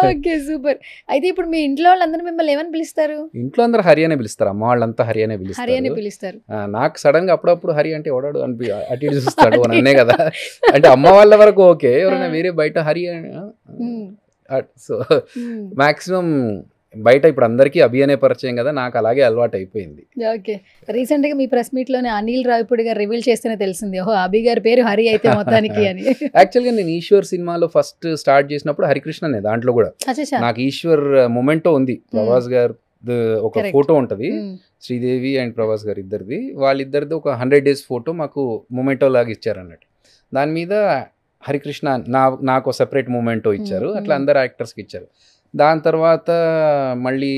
Okay super. అయితే ఇప్పుడు మీ ఇంట్లో వాళ్ళందరూ మిమ్మల్ని ఏమని పిలుస్తారు? ఇంట్లో అందరూ హరి అనే పిలుస్తారు, అమ్మ వాళ్ళంతా హరి అనే పిలుస్తారు. నాకు సడన్ గా అప్పుడప్పుడు హరి అంటే ఓడాడు అటు ఇటు చూస్తాడు అని అనే కదా. అంటే అమ్మ వాళ్ళ వరకు ఓకే, ఎవరైనా వేరే బయట హరి సో మాక్సిమం బయట ఇప్పుడు అందరికీ అభి అనే పరిచయం కదా, నాకు అలాగే అలవాటు అయిపోయింది. ఓకే. రీసెంట్ గా మీ ప్రెస్ మీట్ లోనే అనిల్ రావిపూడి గారు రివీల్ చేస్తేనే తెలిసింది, ఓహో అభి గారి పేరు హరి అయితే మొత్తానికి అని. యాక్చువల్గా నేను ఈశ్వర్ సినిమాలో ఫస్ట్ స్టార్ట్ చేసినప్పుడు హరికృష్ణనే, దాంట్లో కూడా నాకు ఈశ్వర్ మొమెంటో ఉంది. ప్రభాస్ గారు ఒక ఫోటో ఉంటది, శ్రీదేవి అండ్ ప్రభాస్ గారు ఇద్దరిది, వాళ్ళిద్దరిది ఒక 100 days ఫోటో మాకు మొమెంటో లాగా ఇచ్చారు అన్నట్టు. దాని మీద హరికృష్ణ నాకు సెపరేట్ మొమెంటో ఇచ్చారు, అట్లా అందరు యాక్టర్స్కి ఇచ్చారు. దాని తర్వాత మళ్ళీ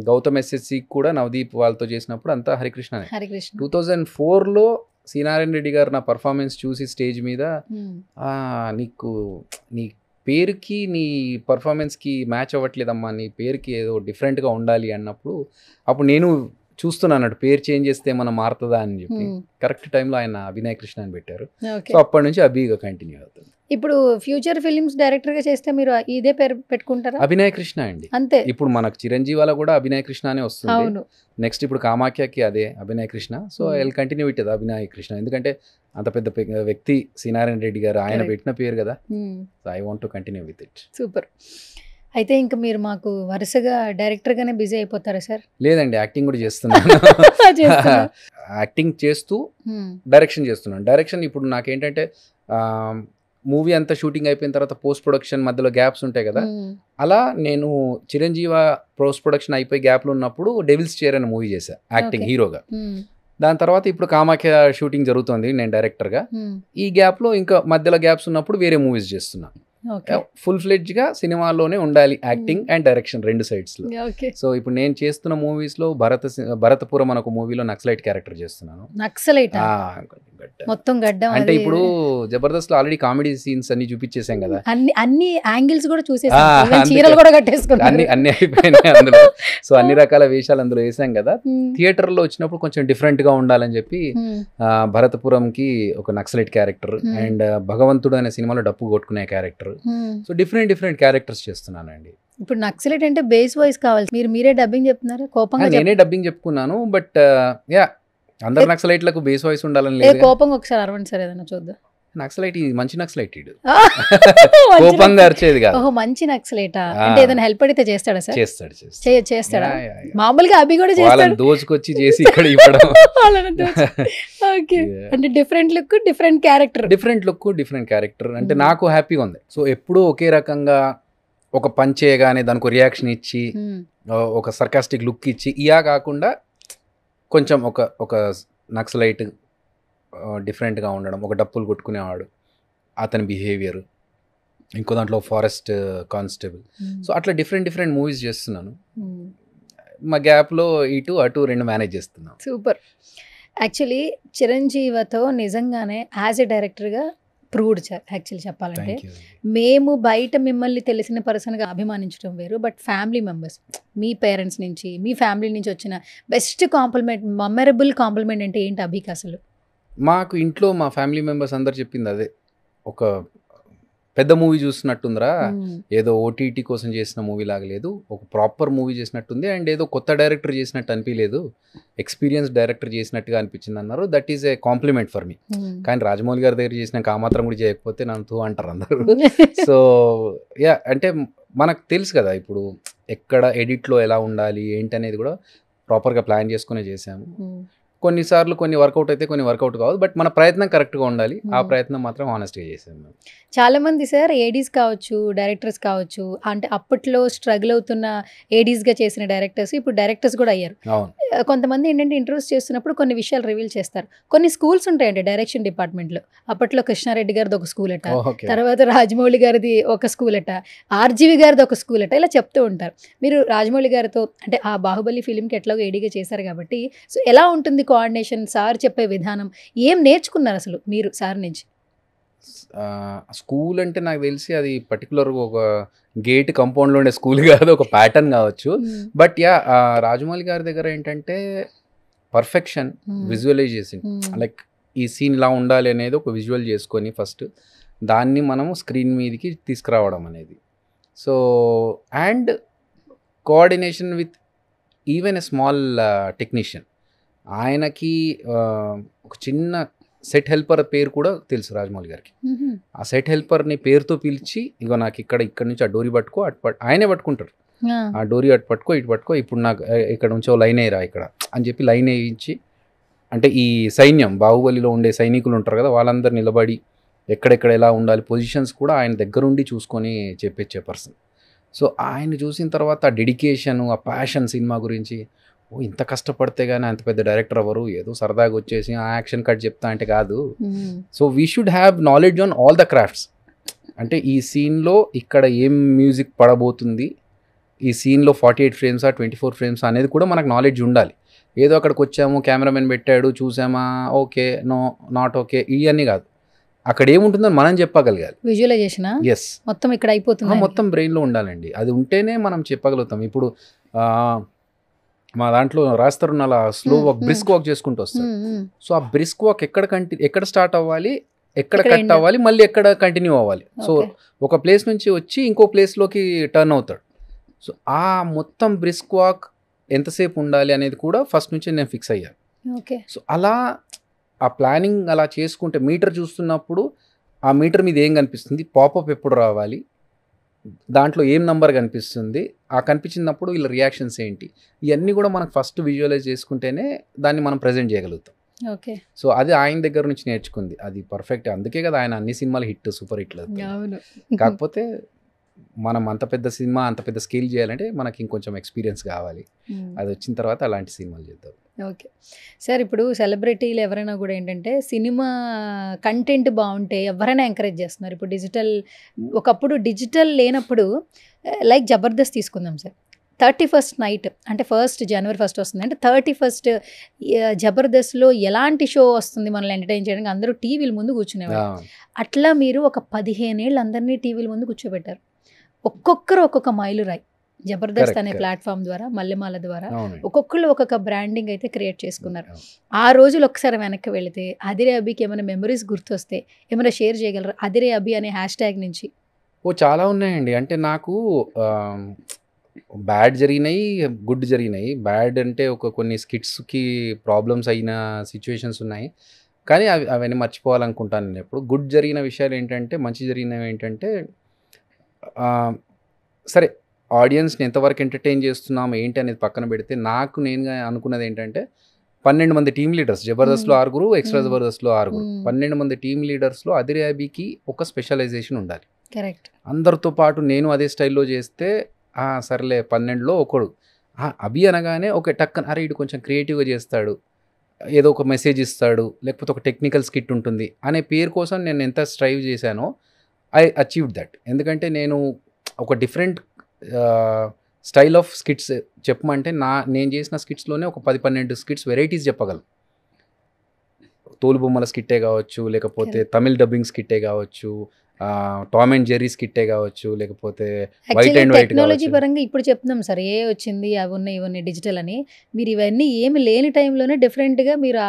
గౌతమ్ SSC కూడా నవదీప్ వాళ్ళతో చేసినప్పుడు అంతా హరికృష్ణనే. 2004లో సి నారాయణ రెడ్డి గారు నా పర్ఫార్మెన్స్ చూసి స్టేజ్ మీద నీ పేరుకి నీ పర్ఫార్మెన్స్కి మ్యాచ్ అవ్వట్లేదమ్మా, నీ పేరుకి ఏదో డిఫరెంట్గా ఉండాలి అన్నప్పుడు అప్పుడు నేను చూస్తున్నాను పేరు చేంజ్ చేస్తే మనం మారుతుందా అని చెప్పి కరెక్ట్ టైంలో ఆయన అభినయ కృష్ణ అని పెట్టారు. సో అప్పటి నుంచి అభిగా కంటిన్యూ అవుతుంది. ఇప్పుడు ఫ్యూచర్ ఫిలిమ్స్ డైరెక్టర్ గా చేస్తే మీరు ఇదే పేరు పెట్టుకుంటారా? అభినయ కృష్ణ అండి అంతే. ఇప్పుడు మనకు చిరంజీవాల కూడా అభినయ కృష్ణ అనే వస్తుంది. నెక్స్ట్ ఇప్పుడు కామాఖ్యకి అదే Abhinaya Krishna. So I will continue with Abhinaya Krishna, ఎందుకంటే అంత పెద్ద వ్యక్తి సి నారాయణ రెడ్డి గారు, ఆయన పెట్టిన పేరు కదా. So I want to continue with it. Super. అయితే ఇంకా మీరు మాకు వరుసగా డైరెక్టర్ గానే బిజీ అయిపోతారా సార్? లేదండి, యాక్టింగ్ కూడా చేస్తున్నాను. యాక్టింగ్ చేస్తూ డైరెక్షన్ చేస్తున్నాను. డైరెక్షన్ ఇప్పుడు నాకేంటంటే మూవీ అంతా షూటింగ్ అయిపోయిన తర్వాత పోస్ట్ ప్రొడక్షన్ మధ్యలో గ్యాప్స్ ఉంటాయి కదా, అలా నేను చిరంజీవ పోస్ట్ ప్రొడక్షన్ అయిపోయి గ్యాప్లో ఉన్నప్పుడు డెవిల్స్ చైర్ అనే మూవీ చేశా యాక్టింగ్ హీరోగా. దాని తర్వాత ఇప్పుడు కామాఖ్య షూటింగ్ జరుగుతుంది నేను డైరెక్టర్గా. ఈ గ్యాప్లో ఇంకా మధ్యలో గ్యాప్స్ ఉన్నప్పుడు వేరే మూవీస్ చేస్తున్నా. ఫుల్ ఫ్లెడ్జ్ గా సినిమాలోనే ఉండాలి యాక్టింగ్ అండ్ డైరెక్షన్ రెండు సైడ్స్ లో. సో ఇప్పుడు నేను చేస్తున్న మూవీస్ లో భరతపురం అనే ఒక మూవీలో నక్సలైట్ క్యారెక్టర్ చేస్తున్నాను. నక్సలైట్ మొత్తం గడ్డం అంటే ఇప్పుడు జబర్దస్త్ లో ఆల్రెడీ కామెడీ సీన్స్ అన్ని చూపించేసాం కదా, అన్ని యాంగిల్స్ కూడా చూసేసాం, చీరలు కూడా కట్టేసుకున్నాం, అన్ని అయిపోయినాయి అందులో. సో అన్ని రకాల వేషాలు అందులో వేసాం కదా. థియేటర్ లో వచ్చినప్పుడు కొంచెం డిఫరెంట్ గా ఉండాలని చెప్పి భరతపురం కి ఒక నక్సలైట్ క్యారెక్టర్ అండ్ భగవంతుడు అనే సినిమాలో డప్పు కొట్టుకునే క్యారెక్టర్. సో డిఫరెంట్ క్యారెక్టర్స్ చేస్తున్నానండి. ఇప్పుడు నక్సలైట్ అంటే బేస్ వాయిస్ కావాలి, మీరే డబ్బింగ్ చెప్తున్నారా? కోపంగా నేనే డబ్బింగ్ చెప్పుకున్నాను, బట్ యా అందరు నక్సలైట్లకు బేస్ వాయిస్ ఉండాలని లేదు. కోపంగా ఒకసారి అరవండి సార్, ఏదైనా చూద్దాం. నక్సలైట్ మంచి నక్సలైట్ ఇడు కోపంగా అరిచేది కాదు. ఓహో మంచి నక్సలేటా అంటే ఏదైనా హెల్ప్ అడిగితే చేస్తాడా సార్? చేస్తాడు చేస్తాడా? మామూలుగా అభి కూడా చేస్తాడు, దోచుకొచ్చి చేసి ఇక్కడ ఇవ్వడం. ఓకే అంటే డిఫరెంట్ లుక్ డిఫరెంట్ క్యారెక్టర్ అంటే నాకు హ్యాపీగా ఉంది. సో ఎప్పుడూ ఒకే రకంగా ఒక పని చేయగానే దానికి రియాక్షన్ ఇచ్చి ఒక సర్కాస్టిక్ లుక్ ఇచ్చి ఇయా కాకుండా కొంచెం ఒక నక్సలైట్ డిఫరెంట్గా ఉండడం, ఒక డప్పులు కొట్టుకునేవాడు అతని బిహేవియర్, ఇంకో దాంట్లో ఫారెస్ట్ కానిస్టేబుల్. సో అట్లా డిఫరెంట్ మూవీస్ చేస్తున్నాను. మా గ్యాప్లో ఇటు అటు 2 మేనేజ్ చేస్తున్నాను. సూపర్. యాక్చువల్లీ చిరంజీవితో నిజంగానే యాజ్ ఎ డైరెక్టర్గా ప్రూవ్డ్ సార్. యాక్చువల్లీ చెప్పాలంటే మేము బయట మిమ్మల్ని తెలిసిన పర్సన్గా అభిమానించడం వేరు, but family members me parents నుంచి మీ ఫ్యామిలీ నుంచి వచ్చిన బెస్ట్ కాంప్లిమెంట్, మెమరబుల్ కాంప్లిమెంట్ అంటే ఏంటి అభికి అసలు? మాకు ఇంట్లో మా ఫ్యామిలీ మెంబర్స్ అందరు చెప్పింది అదే, ఒక పెద్ద మూవీ చూస్తున్నట్టుందిరా, ఏదో ఓటీటీ కోసం చేసిన మూవీ లాగా లేదు, ఒక ప్రాపర్ మూవీ చేసినట్టుంది, అండ్ ఏదో కొత్త డైరెక్టర్ చేసినట్టు అనిపించలేదు, ఎక్స్పీరియన్స్ డైరెక్టర్ చేసినట్టుగా అనిపించింది అన్నారు. That is a compliment for me. కానీ రాజమౌళి గారి దగ్గర చేసినాక ఆ మాత్రం కూడా చేయకపోతే నన్ను అంటారు అందరూ. సో యా, అంటే మనకు తెలుసు కదా ఇప్పుడు ఎక్కడ ఎడిట్లో ఎలా ఉండాలి ఏంటి అనేది కూడా ప్రాపర్గా ప్లాన్ చేసుకునే చేసాము. కొన్నిసార్లు కొన్ని వర్కౌట్ అయితే కొన్ని వర్కౌట్ కాదు, బట్ మన ప్రయత్నం కరెక్ట్గా ఉండాలి. ఆ ప్రయత్నం మాత్రం ఆనెస్ట్గా చేసాము. చాలా మంది సార్ ఏడీస్ కావచ్చు, డైరెక్టర్స్ కావచ్చు, అంటే అప్పట్లో స్ట్రగుల్ అవుతున్న ఏడీస్గా చేసిన డైరెక్టర్స్ ఇప్పుడు డైరెక్టర్స్ కూడా అయ్యారు. కొంతమంది ఏంటంటే ఇంటర్వ్యూస్ చేస్తున్నప్పుడు కొన్ని విషయాలు రివీల్ చేస్తారు. కొన్ని స్కూల్స్ ఉంటాయండి డైరెక్షన్ డిపార్ట్మెంట్లో. అప్పట్లో కృష్ణారెడ్డి గారిది ఒక స్కూల్ అట, తర్వాత రాజమౌళి గారిది ఒక స్కూల్ అట, ఆర్జీవి గారిది ఒక స్కూల్ అట, ఇలా చెప్తూ ఉంటారు. మీరు రాజమౌళి గారితో అంటే ఆ బాహుబలి ఫిలింకి ఎట్లాగో ఏడీగా చేశారు కాబట్టి, సో ఎలా ఉంటుంది కోఆర్డినేషన్, సార్ చెప్పే విధానం, ఏం నేర్చుకున్నారు అసలు మీరు సార్ నుంచి? స్కూల్ అంటే నాకు తెలిసి అది పర్టికులర్గా ఒక గేట్ కంపౌండ్లో ఉండే స్కూల్ కాదు, ఒక ప్యాటర్న్ కావచ్చు. బట్ యా, రాజమౌళి గారి దగ్గర ఏంటంటే పర్ఫెక్షన్, విజువలైజేషన్, లైక్ ఈ సీన్ ఇలా ఉండాలి అనేది ఒక విజువల్ చేసుకొని ఫస్ట్ దాన్ని మనము స్క్రీన్ మీదకి తీసుకురావడం అనేది. So and coordination with even a small technician. ఆయనకి ఒక చిన్న సెట్ హెల్పర్ పేరు కూడా తెలుసు రాజమౌళి గారికి. ఆ సెట్ హెల్పర్ని పేరుతో పిలిచి, ఇగో నాకు ఇక్కడ నుంచి ఆ డోరీ పట్టుకో, ఆయనే పట్టుకుంటారు. ఆ డోరీ అటు పట్టుకో, ఇటు పట్టుకో, ఇప్పుడు నాకు ఇక్కడ నుంచో లైన్ అయ్యరా ఇక్కడ అని చెప్పి లైన్ వేయించి, అంటే ఈ సైన్యం బాహుబలిలో ఉండే సైనికులు ఉంటారు కదా, వాళ్ళందరూ నిలబడి ఎక్కడెక్కడ ఎలా ఉండాలి పొజిషన్స్ కూడా ఆయన దగ్గరుండి చూసుకొని చెప్పే పర్సన్. సో ఆయన చూసిన తర్వాత ఆ డెడికేషన్, ఆ ప్యాషన్ సినిమా గురించి, ఓ ఇంత కష్టపడితే కానీ అంత పెద్ద డైరెక్టర్ ఎవరు, ఏదో సరదాగా వచ్చేసి ఆ యాక్షన్ కట్ చెప్తా అంటే కాదు. So we should have knowledge on all the crafts. అంటే ఈ సీన్లో ఇక్కడ ఏం మ్యూజిక్ పడబోతుంది, ఈ సీన్లో 48 ఫ్రేమ్స్ 24 ఫ్రేమ్స్ అనేది కూడా మనకు నాలెడ్జ్ ఉండాలి. ఏదో అక్కడికి వచ్చాము, కెమెరామెన్ పెట్టాడు, చూసామా, ఓకే, నో, నాట్ ఓకే, ఇవన్నీ కాదు. అక్కడ ఏముంటుందని మనం చెప్పగలగాలి. విజువలైజేషన్ ఎస్, మొత్తం ఇక్కడ అయిపోతుంది, మొత్తం బ్రెయిన్లో ఉండాలండి. అది ఉంటేనే మనం చెప్పగలుగుతాం. ఇప్పుడు మా దాంట్లో రాస్తారు అలా స్లో వాక్, బ్రిస్క్ వాక్ చేసుకుంటూ వస్తారు. సో ఆ బ్రిస్క్ వాక్ ఎక్కడ స్టార్ట్ అవ్వాలి, ఎక్కడ కట్ అవ్వాలి, మళ్ళీ ఎక్కడ కంటిన్యూ అవ్వాలి. సో ఒక ప్లేస్ నుంచి వచ్చి ఇంకో ప్లేస్లోకి టర్న్ అవుతాడు. సో ఆ మొత్తం బ్రిస్క్ వాక్ ఎంతసేపు ఉండాలి అనేది కూడా ఫస్ట్ నుంచి నేను ఫిక్స్ అయ్యాను. సో అలా ఆ ప్లానింగ్ అలా చేసుకుంటే మీటర్ చూస్తున్నప్పుడు ఆ మీటర్ మీద ఏం కనిపిస్తుంది, పాపప్ ఎప్పుడు రావాలి, దాంట్లో ఏం నంబర్ కనిపిస్తుంది, ఆ కనిపించినప్పుడు వీళ్ళ రియాక్షన్స్ ఏంటి, ఇవన్నీ కూడా మనకు ఫస్ట్ విజువలైజ్ చేసుకుంటేనే దాన్ని మనం ప్రజెంట్ చేయగలుగుతాం. ఓకే. సో అది ఆయన దగ్గర నుంచి నేర్చుకుంది, అది పర్ఫెక్ట్. అందుకే కదా ఆయన అన్ని సినిమాలు హిట్, సూపర్ హిట్లు. కాకపోతే మనం అంత పెద్ద సినిమా అంత పెద్ద స్కేల్ చేయాలంటే మనకి ఇంకొంచెం ఎక్స్పీరియన్స్ కావాలి. అది వచ్చిన తర్వాత అలాంటి సినిమాలు చేద్దాం. ఓకే సార్, ఇప్పుడు సెలబ్రిటీలు ఎవరైనా కూడా ఏంటంటే సినిమా కంటెంట్ బాగుంటే ఎవరైనా ఎంకరేజ్ చేస్తున్నారు. ఇప్పుడు ఒకప్పుడు డిజిటల్ లేనప్పుడు లైక్ జబర్దస్త్ తీసుకుందాం సార్, 31st నైట్ అంటే జనవరి 1 వస్తుంది అంటే 31st జబర్దస్త్లో ఎలాంటి షో వస్తుంది మనల్ని ఎంటర్టైన్ చేయడానికి, అందరూ టీవీల ముందు కూర్చునేవారు. అట్లా మీరు ఒక 15 ఏళ్ళు అందరినీ టీవీల ముందు కూర్చోబెట్టారు. ఒక్కొక్కరు ఒక్కొక్క మైలురాయి జబర్దస్త్ అనే ప్లాట్ఫామ్ ద్వారా, మల్లెమాల ద్వారా ఒక్కొక్కరు ఒక్కొక్క బ్రాండింగ్ అయితే క్రియేట్ చేసుకున్నారు. ఆ రోజులు ఒకసారి వెనక్కి వెళితే అదిరే అభికి ఏమైనా మెమరీస్ గుర్తొస్తే ఏమైనా షేర్ చేయగలరు? అదిరే అభి అనే హ్యాష్ నుంచి. చాలా ఉన్నాయండి. అంటే నాకు బ్యాడ్ జరిగినాయి, గుడ్ జరిగినాయి. బ్యాడ్ అంటే కొన్ని స్కిట్స్కి ప్రాబ్లమ్స్ అయిన సిచ్యువేషన్స్ ఉన్నాయి. కానీ అవన్నీ మర్చిపోవాలనుకుంటాను నేను ఎప్పుడు. గుడ్ జరిగిన విషయాలు ఏంటంటే, మంచి జరిగినవి ఏంటంటే, సరే ఆడియన్స్ని ఎంతవరకు ఎంటర్టైన్ చేస్తున్నాము ఏంటి అనేది పక్కన పెడితే, నాకు నేనుగా అనుకున్నది ఏంటంటే 12 మంది టీమ్ లీడర్స్, జబర్దస్త్లో 6, ఎక్స్ట్రా జబర్దస్త్లో 6, 12 మంది టీమ్ లీడర్స్లో అదిరేబీకి ఒక స్పెషలైజేషన్ ఉండాలి. కరెక్ట్. అందరితో పాటు నేను అదే స్టైల్లో చేస్తే సర్లే 12లో ఒకడు అభి అనగానే ఒక టక్కన అరే ఇడు కొంచెం క్రియేటివ్గా చేస్తాడు, ఏదో ఒక మెసేజ్ ఇస్తాడు, లేకపోతే ఒక టెక్నికల్ స్కిట్ ఉంటుంది అనే పేరు కోసం నేను ఎంత స్ట్రైవ్ చేశానో ఐ అచీవ్డ్ దట్. ఎందుకంటే నేను ఒక డిఫరెంట్ స్టైల్ ఆఫ్ స్కిట్స్ చెప్పమంటే నేను చేసిన స్కిట్స్లోనే ఒక 10-12 స్కిట్స్ వెరైటీస్ చెప్పగలను. తోలుబొమ్మల స్కిట్టే కావచ్చు, లేకపోతే తమిళ్ డబ్బింగ్ స్కిట్టే కావచ్చు, టామ్ అండ్ జెర్రీ స్కిట్టే కావచ్చు, లేకపోతే వైట్ అండ్ వైట్ టెక్నాలజీ పరంగా ఇప్పుడు చెప్తున్నాం సార్, ఏ వచ్చింది అవి ఉన్నాయి ఇవన్నీ డిజిటల్ అని. మీరు ఇవన్నీ ఏమి లేని టైంలోనే డిఫరెంట్గా మీరు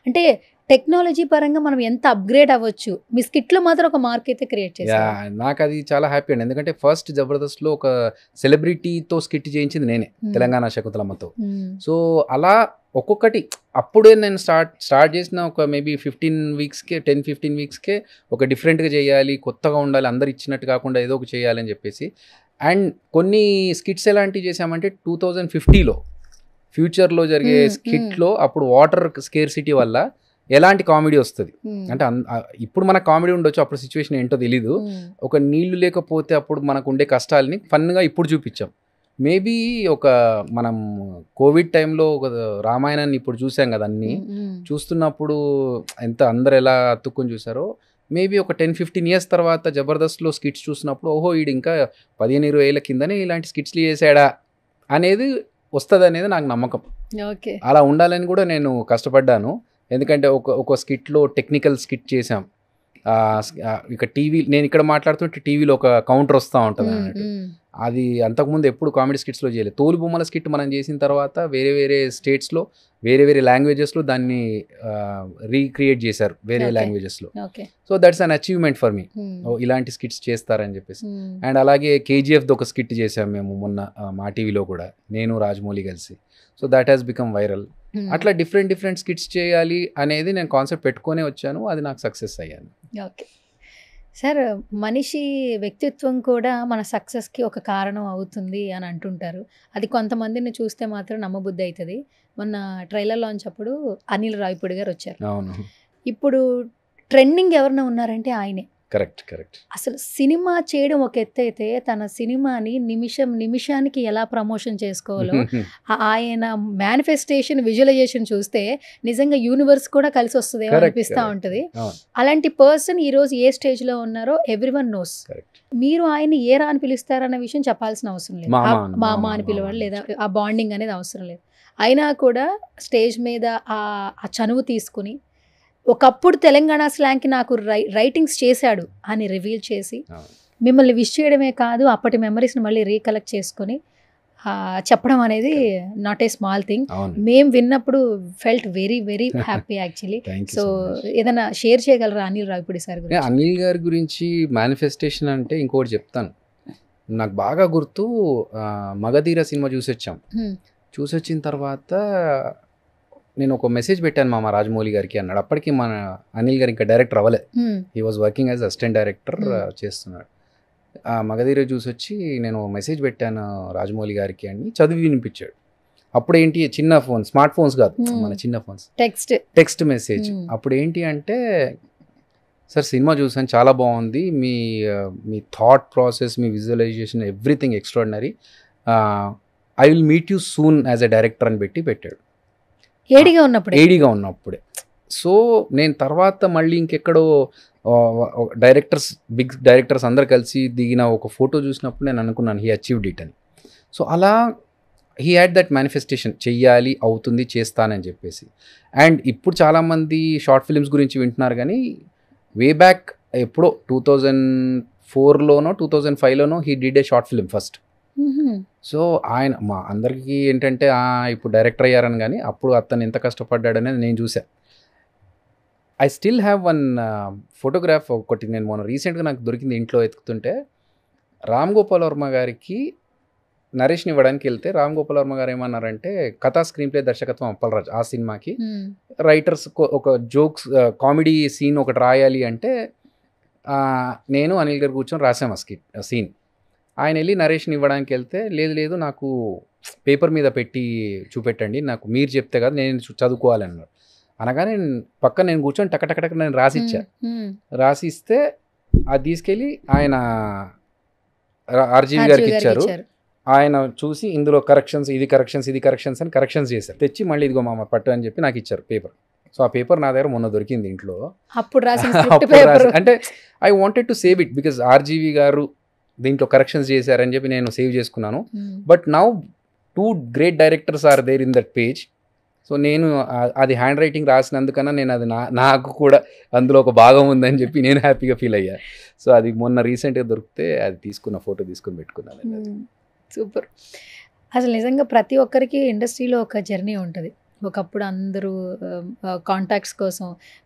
అంటే టెక్నాలజీ పరంగా మనం ఎంత అప్గ్రేడ్ అవ్వచ్చు, మీ స్కిట్లో మాత్రం ఒక మార్క్ అయితే క్రియేట్ చేశారు. నాకు అది చాలా హ్యాపీ అండి. ఎందుకంటే ఫస్ట్ జబర్దస్త్లో ఒక సెలబ్రిటీతో స్కిట్ చేయించింది నేనే, తెలంగాణ శకుంతలమ్మతో. సో అలా ఒక్కొక్కటి అప్పుడే నేను స్టార్ట్ చేసిన ఒక మేబీ 10-15 వీక్స్కే ఒక డిఫరెంట్గా చేయాలి, కొత్తగా ఉండాలి, అందరు ఇచ్చినట్టు కాకుండా ఏదో ఒక చేయాలని చెప్పేసి. అండ్ కొన్ని స్కిట్స్ ఎలాంటివి చేసామంటే 2050లో ఫ్యూచర్లో జరిగే స్కిట్లో అప్పుడు వాటర్ స్కేర్సిటీ వల్ల ఎలాంటి కామెడీ వస్తుంది అంటే, ఇప్పుడు మనకు కామెడీ ఉండొచ్చు, అప్పుడు సిచ్యువేషన్ ఏంటో తెలీదు. ఒక నీళ్లు లేకపోతే అప్పుడు మనకు ఉండే కష్టాలని ఫన్గా ఇప్పుడు చూపించాం. మేబీ ఒక మనం కోవిడ్ టైంలో ఒక రామాయణాన్ని ఇప్పుడు చూసాం కదా, అన్నీ చూస్తున్నప్పుడు ఎంత అందరు ఎలా అతుక్కొని చూసారో, మేబీ ఒక 10-15 ఇయర్స్ తర్వాత జబర్దస్త్లో స్కిట్స్ చూసినప్పుడు ఓహో వీడు ఇంకా 15-20 ఏళ్ళ కిందనే ఇలాంటి స్కిట్స్లు చేసాడా అనేది వస్తుంది అనేది నాకు నమ్మకం. అలా ఉండాలని కూడా నేను కష్టపడ్డాను. ఎందుకంటే ఒక స్కిట్లో టెక్నికల్ స్కిట్ చేసాం. ఇక టీవీ నేను ఇక్కడ మాట్లాడుతుంటే టీవీలో ఒక కౌంటర్ వస్తూ ఉంటుంది అన్నట్టు. అది అంతకుముందు ఎప్పుడు కామెడీ స్కిట్స్లో చేయలేదు. తోలుబొమ్మల స్కిట్ మనం చేసిన తర్వాత వేరే వేరే స్టేట్స్లో వేరే లాంగ్వేజెస్లో దాన్ని రీక్రియేట్ చేశారు వేరే లాంగ్వేజెస్లో. So that's an achievement for me, ఇలాంటి స్కిట్స్ చేస్తారని చెప్పేసి. అండ్ అలాగే కేజీఎఫ్ది ఒక స్కిట్ చేసాం మేము మొన్న మా టీవీలో కూడా, నేను రాజమౌళి కలిసి. So that has become viral. అట్లా డిఫరెంట్ స్కిట్స్ చేయాలి అనేది నేను కాన్సెప్ట్ పెట్టుకునే వచ్చాను, అది నాకు సక్సెస్ అయ్యాను. ఓకే సార్, మనిషి వ్యక్తిత్వం కూడా మన సక్సెస్కి ఒక కారణం అవుతుంది అని అంటుంటారు. అది కొంతమందిని చూస్తే మాత్రం నమ్మబుద్ధి అవుతుంది. మొన్న ట్రైలర్ లాంచ్ అప్పుడు అనిల్ రావిపూడి గారు వచ్చారు. అవును. ఇప్పుడు ట్రెండింగ్ ఎవరైనా ఉన్నారంటే ఆయనే. కరెక్ట్. అసలు సినిమా చేయడం ఒక ఎత్తు అయితే, తన సినిమాని నిమిషానికి ఎలా ప్రమోషన్ చేసుకోవాలో ఆయన మేనిఫెస్టేషన్, విజువలైజేషన్ చూస్తే నిజంగా యూనివర్స్ కూడా కలిసి వస్తుంది అనిపిస్తూ ఉంటుంది. అలాంటి పర్సన్ ఈరోజు ఏ స్టేజ్లో ఉన్నారో ఎవ్రీవన్ నోస్. మీరు ఆయన ఏరా అని పిలుస్తారన్న విషయం చెప్పాల్సిన అవసరం లేదు, మామ అని పిలవాలి లేదా ఆ బాండింగ్ అనేది అవసరం లేదు. అయినా కూడా స్టేజ్ మీద ఆ చనువు తీసుకుని ఒకప్పుడు తెలంగాణ స్లాంగ్కి నాకు రైటింగ్స్ చేశాడు అని రివీల్ చేసి మిమ్మల్ని విష్ చేయడమే కాదు, అప్పటి మెమరీస్ని మళ్ళీ రీకలెక్ట్ చేసుకొని చెప్పడం అనేది నాట్ ఏ స్మాల్ థింగ్. మేము విన్నప్పుడు felt very very happy actually. So ఏదైనా షేర్ చేయగలరా అనిల్ రావిపూడి సార్ గురించి? అనిల్ గారి గురించి మేనిఫెస్టేషన్ అంటే ఇంకోటి చెప్తాను. నాకు బాగా గుర్తు, మగధీర సినిమా చూసొచ్చిన తర్వాత నేను ఒక మెసేజ్ పెట్టాను మా రాజమౌళి గారికి అన్నాడు. అప్పటికి మన అనిల్ గారు ఇంకా డైరెక్టర్ అవ్వలేదు, he was working as assistant director చేస్తున్నాడు. మగధీర చూసొచ్చి నేను మెసేజ్ పెట్టాను రాజమౌళి గారికి అని చదివి వినిపించాడు. అప్పుడు ఏంటి, చిన్న ఫోన్, స్మార్ట్ ఫోన్స్ కాదు మన చిన్న ఫోన్స్, టెక్స్ట్ మెసేజ్. అప్పుడు ఏంటి అంటే, సార్ సినిమా చూసాను, చాలా బాగుంది, మీ థాట్ ప్రాసెస్, మీ visualisation, everything extraordinary, I will meet you soon as a director అని పెట్టాడు. ఏడిగా ఉన్నప్పుడే. సో నేను తర్వాత మళ్ళీ ఇంకెక్కడో బిగ్ డైరెక్టర్స్ అందరు కలిసి దిగిన ఒక ఫోటో చూసినప్పుడు నేను అనుకున్నాను హీ అచీవ్డ్ ఇట్ అని. సో అలా హీ హ్యాడ్ దట్ మేనిఫెస్టేషన్, చెయ్యాలి, అవుతుంది, చేస్తానని చెప్పేసి. అండ్ ఇప్పుడు చాలామంది షార్ట్ ఫిల్మ్స్ గురించి వింటున్నారు, కానీ వే బ్యాక్ ఎప్పుడో 2004లోనో 2005లోనో he did a short film first. So ఆయన మా అందరికీ ఏంటంటే ఇప్పుడు డైరెక్టర్ అయ్యారని, కానీ అప్పుడు అతను ఎంత కష్టపడ్డాడనేది నేను చూసా. I still have one photograph ఒకటి, నేను మొన్న రీసెంట్గా నాకు దొరికింది ఇంట్లో ఎత్తుకుతుంటే. రామ్ గోపాల్ వర్మ గారికి నరేష్ని ఇవ్వడానికి వెళ్తే రామ్ గోపాల్ వర్మ గారు ఏమన్నారంటే కథా స్క్రీన్ ప్లే దర్శకత్వం అప్పలరాజు ఆ సినిమాకి రైటర్స్ ఒక జోక్స్ కామెడీ సీన్ ఒకటి రాయాలి అంటే నేను అనిల్ గారు కూర్చొని రాసాము ఆ సీన్. ఆయన వెళ్ళి నరేష్ని ఇవ్వడానికి వెళ్తే లేదు నాకు పేపర్ మీద పెట్టి చూపెట్టండి, నాకు మీరు చెప్తే కదా నేను చదువుకోవాలన్నారు. అనగానే పక్కన నేను కూర్చొని టకటక నేను రాసిస్తే అది తీసుకెళ్ళి ఆయన ఆర్జీవి గారికి ఇచ్చారు. ఆయన చూసి ఇందులో కరెక్షన్స్ ఇది కరెక్షన్స్ అని కరెక్షన్స్ చేశారు. తెచ్చి మళ్ళీ ఇదిగో మామ పట్టు అని చెప్పి నాకు ఇచ్చారు పేపర్. సో ఆ పేపర్ నా దగ్గర మొన్న దొరికింది ఇంట్లో. అప్పుడు అంటే I wanted to save it because RGV గారు దీంట్లో కరెక్షన్స్ చేశారని చెప్పి నేను సేవ్ చేసుకున్నాను. But now 2 great directors are there in that page. So నేను అది హ్యాండ్ రైటింగ్ రాసినందుకన్నా నేను అది నాకు కూడా అందులో ఒక భాగం ఉందని చెప్పి నేను హ్యాపీగా ఫీల్ అయ్యా. సో అది మొన్న రీసెంట్గా దొరికితే అది తీసుకున్న ఫోటో తీసుకుని పెట్టుకున్నాను. సూపర్. అసలు నిజంగా ప్రతి ఒక్కరికి ఇండస్ట్రీలో ఒక జర్నీ ఉంటుంది. ఒకప్పుడు అందరూ కాంటాక్ట్స్ కోసం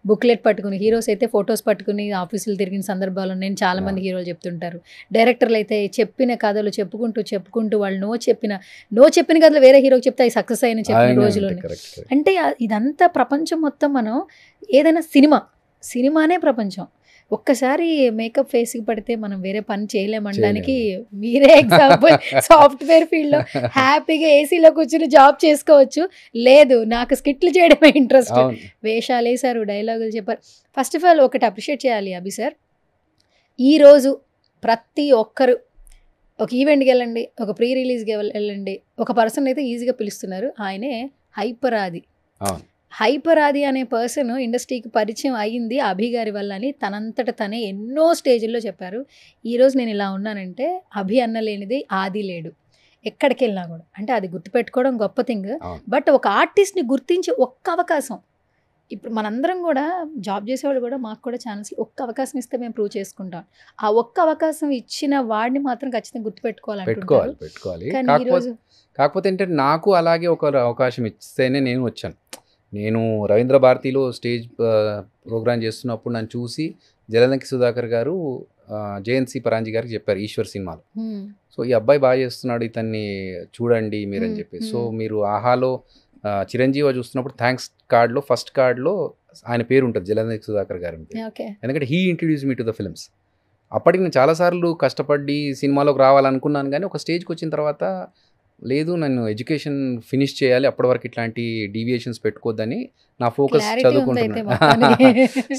బుక్లెట్ పట్టుకుని, హీరోస్ అయితే ఫొటోస్ పట్టుకుని ఆఫీసులు తిరిగిన సందర్భాలు నేను చాలామంది హీరోలు చెప్తుంటారు. డైరెక్టర్లు అయితే చెప్పిన కథలు చెప్పుకుంటూ వాళ్ళు నో చెప్పిన కథలు వేరే హీరోకి చెప్తే అవి సక్సెస్ అయిన చెప్పిన రోజులు. అంటే ఇదంతా ప్రపంచం మొత్తం మనం ఏదైనా సినిమానే ప్రపంచం. ఒక్కసారి మేకప్ ఫేస్కి పడితే మనం వేరే పని చేయలేమనడానికి మీరే ఎగ్జాంపుల్. సాఫ్ట్వేర్ ఫీల్డ్లో హ్యాపీగా ఏసీలో కూర్చుని జాబ్ చేసుకోవచ్చు. లేదు నాకు స్కిట్లు చేయడమే ఇంట్రెస్ట్. వేషాలు వేశారు, డైలాగులు చెప్పారు. ఫస్ట్ ఆఫ్ ఆల్ ఒకటి అప్రిషియేట్ చేయాలి అభి సార్. ఈరోజు ప్రతి ఒక్కరు ఒక ఈవెంట్కి వెళ్ళండి, ఒక ప్రీ రిలీజ్కి వెళ్ళండి, ఒక పర్సన్ అయితే ఈజీగా పిలుస్తున్నారు, ఆయనే హైపర్ ఆది అనే పర్సన్ ఇండస్ట్రీకి పరిచయం అయ్యింది అభి గారి వల్ల అని తనంతట తనే ఎన్నో స్టేజ్ల్లో చెప్పారు. ఈరోజు నేను ఇలా ఉన్నానంటే అభి అన్న లేనిది ఆది లేడు. ఎక్కడికి వెళ్ళినా కూడా అంటే అది గుర్తుపెట్టుకోవడం గొప్ప థింగ్. బట్ ఒక ఆర్టిస్ట్ని గుర్తించి ఒక్క అవకాశం, ఇప్పుడు మనందరం కూడా జాబ్ చేసేవాళ్ళు కూడా మాకు కూడా ఛానల్స్ ఒక్క అవకాశం ఇస్తే మేము ప్రూవ్ చేసుకుంటాం. ఆ ఒక్క అవకాశం ఇచ్చిన వాడిని మాత్రం ఖచ్చితంగా పెట్టుకోవాలి. కాకపోతే ఏంటంటే నాకు అలాగే ఒక అవకాశం ఇస్తేనే నేను వచ్చాను. నేను రవీంద్ర భారతిలో స్టేజ్ ప్రోగ్రామ్ చేస్తున్నప్పుడు నన్ను చూసి జలదంకి సుధాకర్ గారు జయంతి పరాంజీ గారికి చెప్పారు ఈశ్వర్ సినిమాలో. సో ఈ అబ్బాయి బాగా చేస్తున్నాడు, ఇతన్ని చూడండి మీరు అని చెప్పి. సో మీరు ఆహాలో చిరంజీవి చూస్తున్నప్పుడు థ్యాంక్స్ కార్డ్లో ఫస్ట్ కార్డ్లో ఆయన పేరు ఉంటుంది, జలదంకి సుధాకర్ గారు. ఎందుకంటే he introduce me to the films. అప్పటికి నేను చాలాసార్లు కష్టపడి సినిమాలోకి రావాలనుకున్నాను, కానీ ఒక స్టేజ్కి వచ్చిన తర్వాత లేదు నన్ను ఎడ్యుకేషన్ ఫినిష్ చేయాలి, అప్పటి వరకు ఇట్లాంటి డీవియేషన్స్ పెట్టుకోవద్దని నా ఫోకస్ చదువుకుంటున్నాను.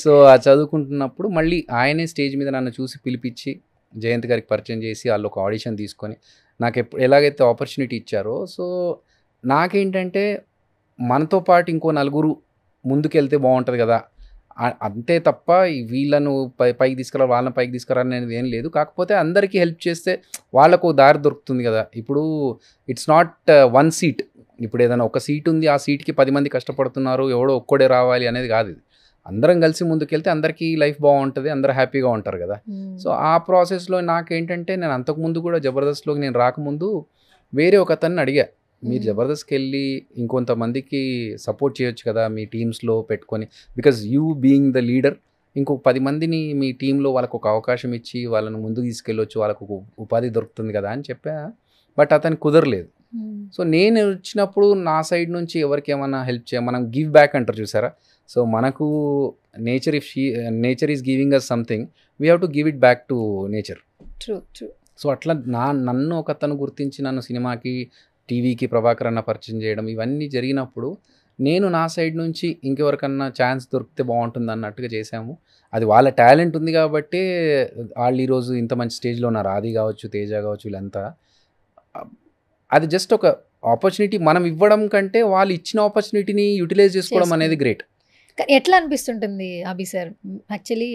సో ఆ చదువుకుంటున్నప్పుడు మళ్ళీ ఆయనే స్టేజ్ మీద నన్ను చూసి పిలిపించి జయంత్ గారికి పరిచయం చేసి వాళ్ళు ఒక ఆడిషన్ తీసుకొని నాకు ఎలాగైతే ఆపర్చునిటీ ఇచ్చారో, సో నాకేంటంటే మనతో పాటు ఇంకో నలుగురు ముందుకెళ్తే బాగుంటుంది కదా, అంతే తప్ప వీళ్ళను పైకి తీసుకురా వాళ్ళని పైకి తీసుకురా అనేది ఏం లేదు. కాకపోతే అందరికీ హెల్ప్ చేస్తే వాళ్ళకు దారి దొరుకుతుంది కదా. ఇప్పుడు ఇట్స్ నాట్ 1 సీట్. ఇప్పుడు ఏదైనా ఒక సీట్ ఉంది, ఆ సీట్కి 10 మంది కష్టపడుతున్నారు, ఎవడో ఒక్కడే రావాలి అనేది కాదు. ఇది అందరం కలిసి ముందుకెళ్తే అందరికీ లైఫ్ బాగుంటుంది, అందరూ హ్యాపీగా ఉంటారు కదా. సో ఆ ప్రాసెస్లో నాకేంటంటే నేను అంతకుముందు కూడా జబర్దస్త్లోకి నేను రాకముందు వేరే ఒక అతన్ని అడిగా, మీరు జబర్దస్త్కి వెళ్ళి ఇంకొంతమందికి సపోర్ట్ చేయొచ్చు కదా మీ టీమ్స్లో పెట్టుకొని, because you being the leader ఇంకో 10 మందిని మీ టీంలో వాళ్ళకు ఒక అవకాశం ఇచ్చి వాళ్ళని ముందుకు తీసుకెళ్ళొచ్చు, వాళ్ళకు ఒక ఉపాధి దొరుకుతుంది కదా అని చెప్పా. బట్ అతనికి కుదరలేదు. సో నేను వచ్చినప్పుడు నా సైడ్ నుంచి ఎవరికి ఏమైనా హెల్ప్ చేయాలి, మనం గివ్ బ్యాక్ అంటారు చూసారా. సో మనకు nature is giving us something, we have to give it back to nature. So అట్లా నన్ను ఒక అతను గుర్తించి నన్ను సినిమాకి టీవీకి ప్రభాకర్ అన్న పరిచయం చేయడం ఇవన్నీ జరిగినప్పుడు నేను నా సైడ్ నుంచి ఇంకెవరికన్నా ఛాన్స్ దొరికితే బాగుంటుంది అన్నట్టుగా చేశాము. అది వాళ్ళ టాలెంట్ ఉంది కాబట్టి వాళ్ళు ఈరోజు ఇంత మంచి స్టేజ్లో ఉన్నారు. ఆది కావచ్చు, తేజ కావచ్చు, వీళ్ళంతా. అది జస్ట్ ఒక ఆపర్చునిటీ మనం ఇవ్వడం కంటే వాళ్ళు ఇచ్చిన ఆపర్చునిటీని యూటిలైజ్ చేసుకోవడం అనేది గ్రేట్. ఎట్లా అనిపిస్తుంటుంది అభి సార్? యాక్చువల్లీ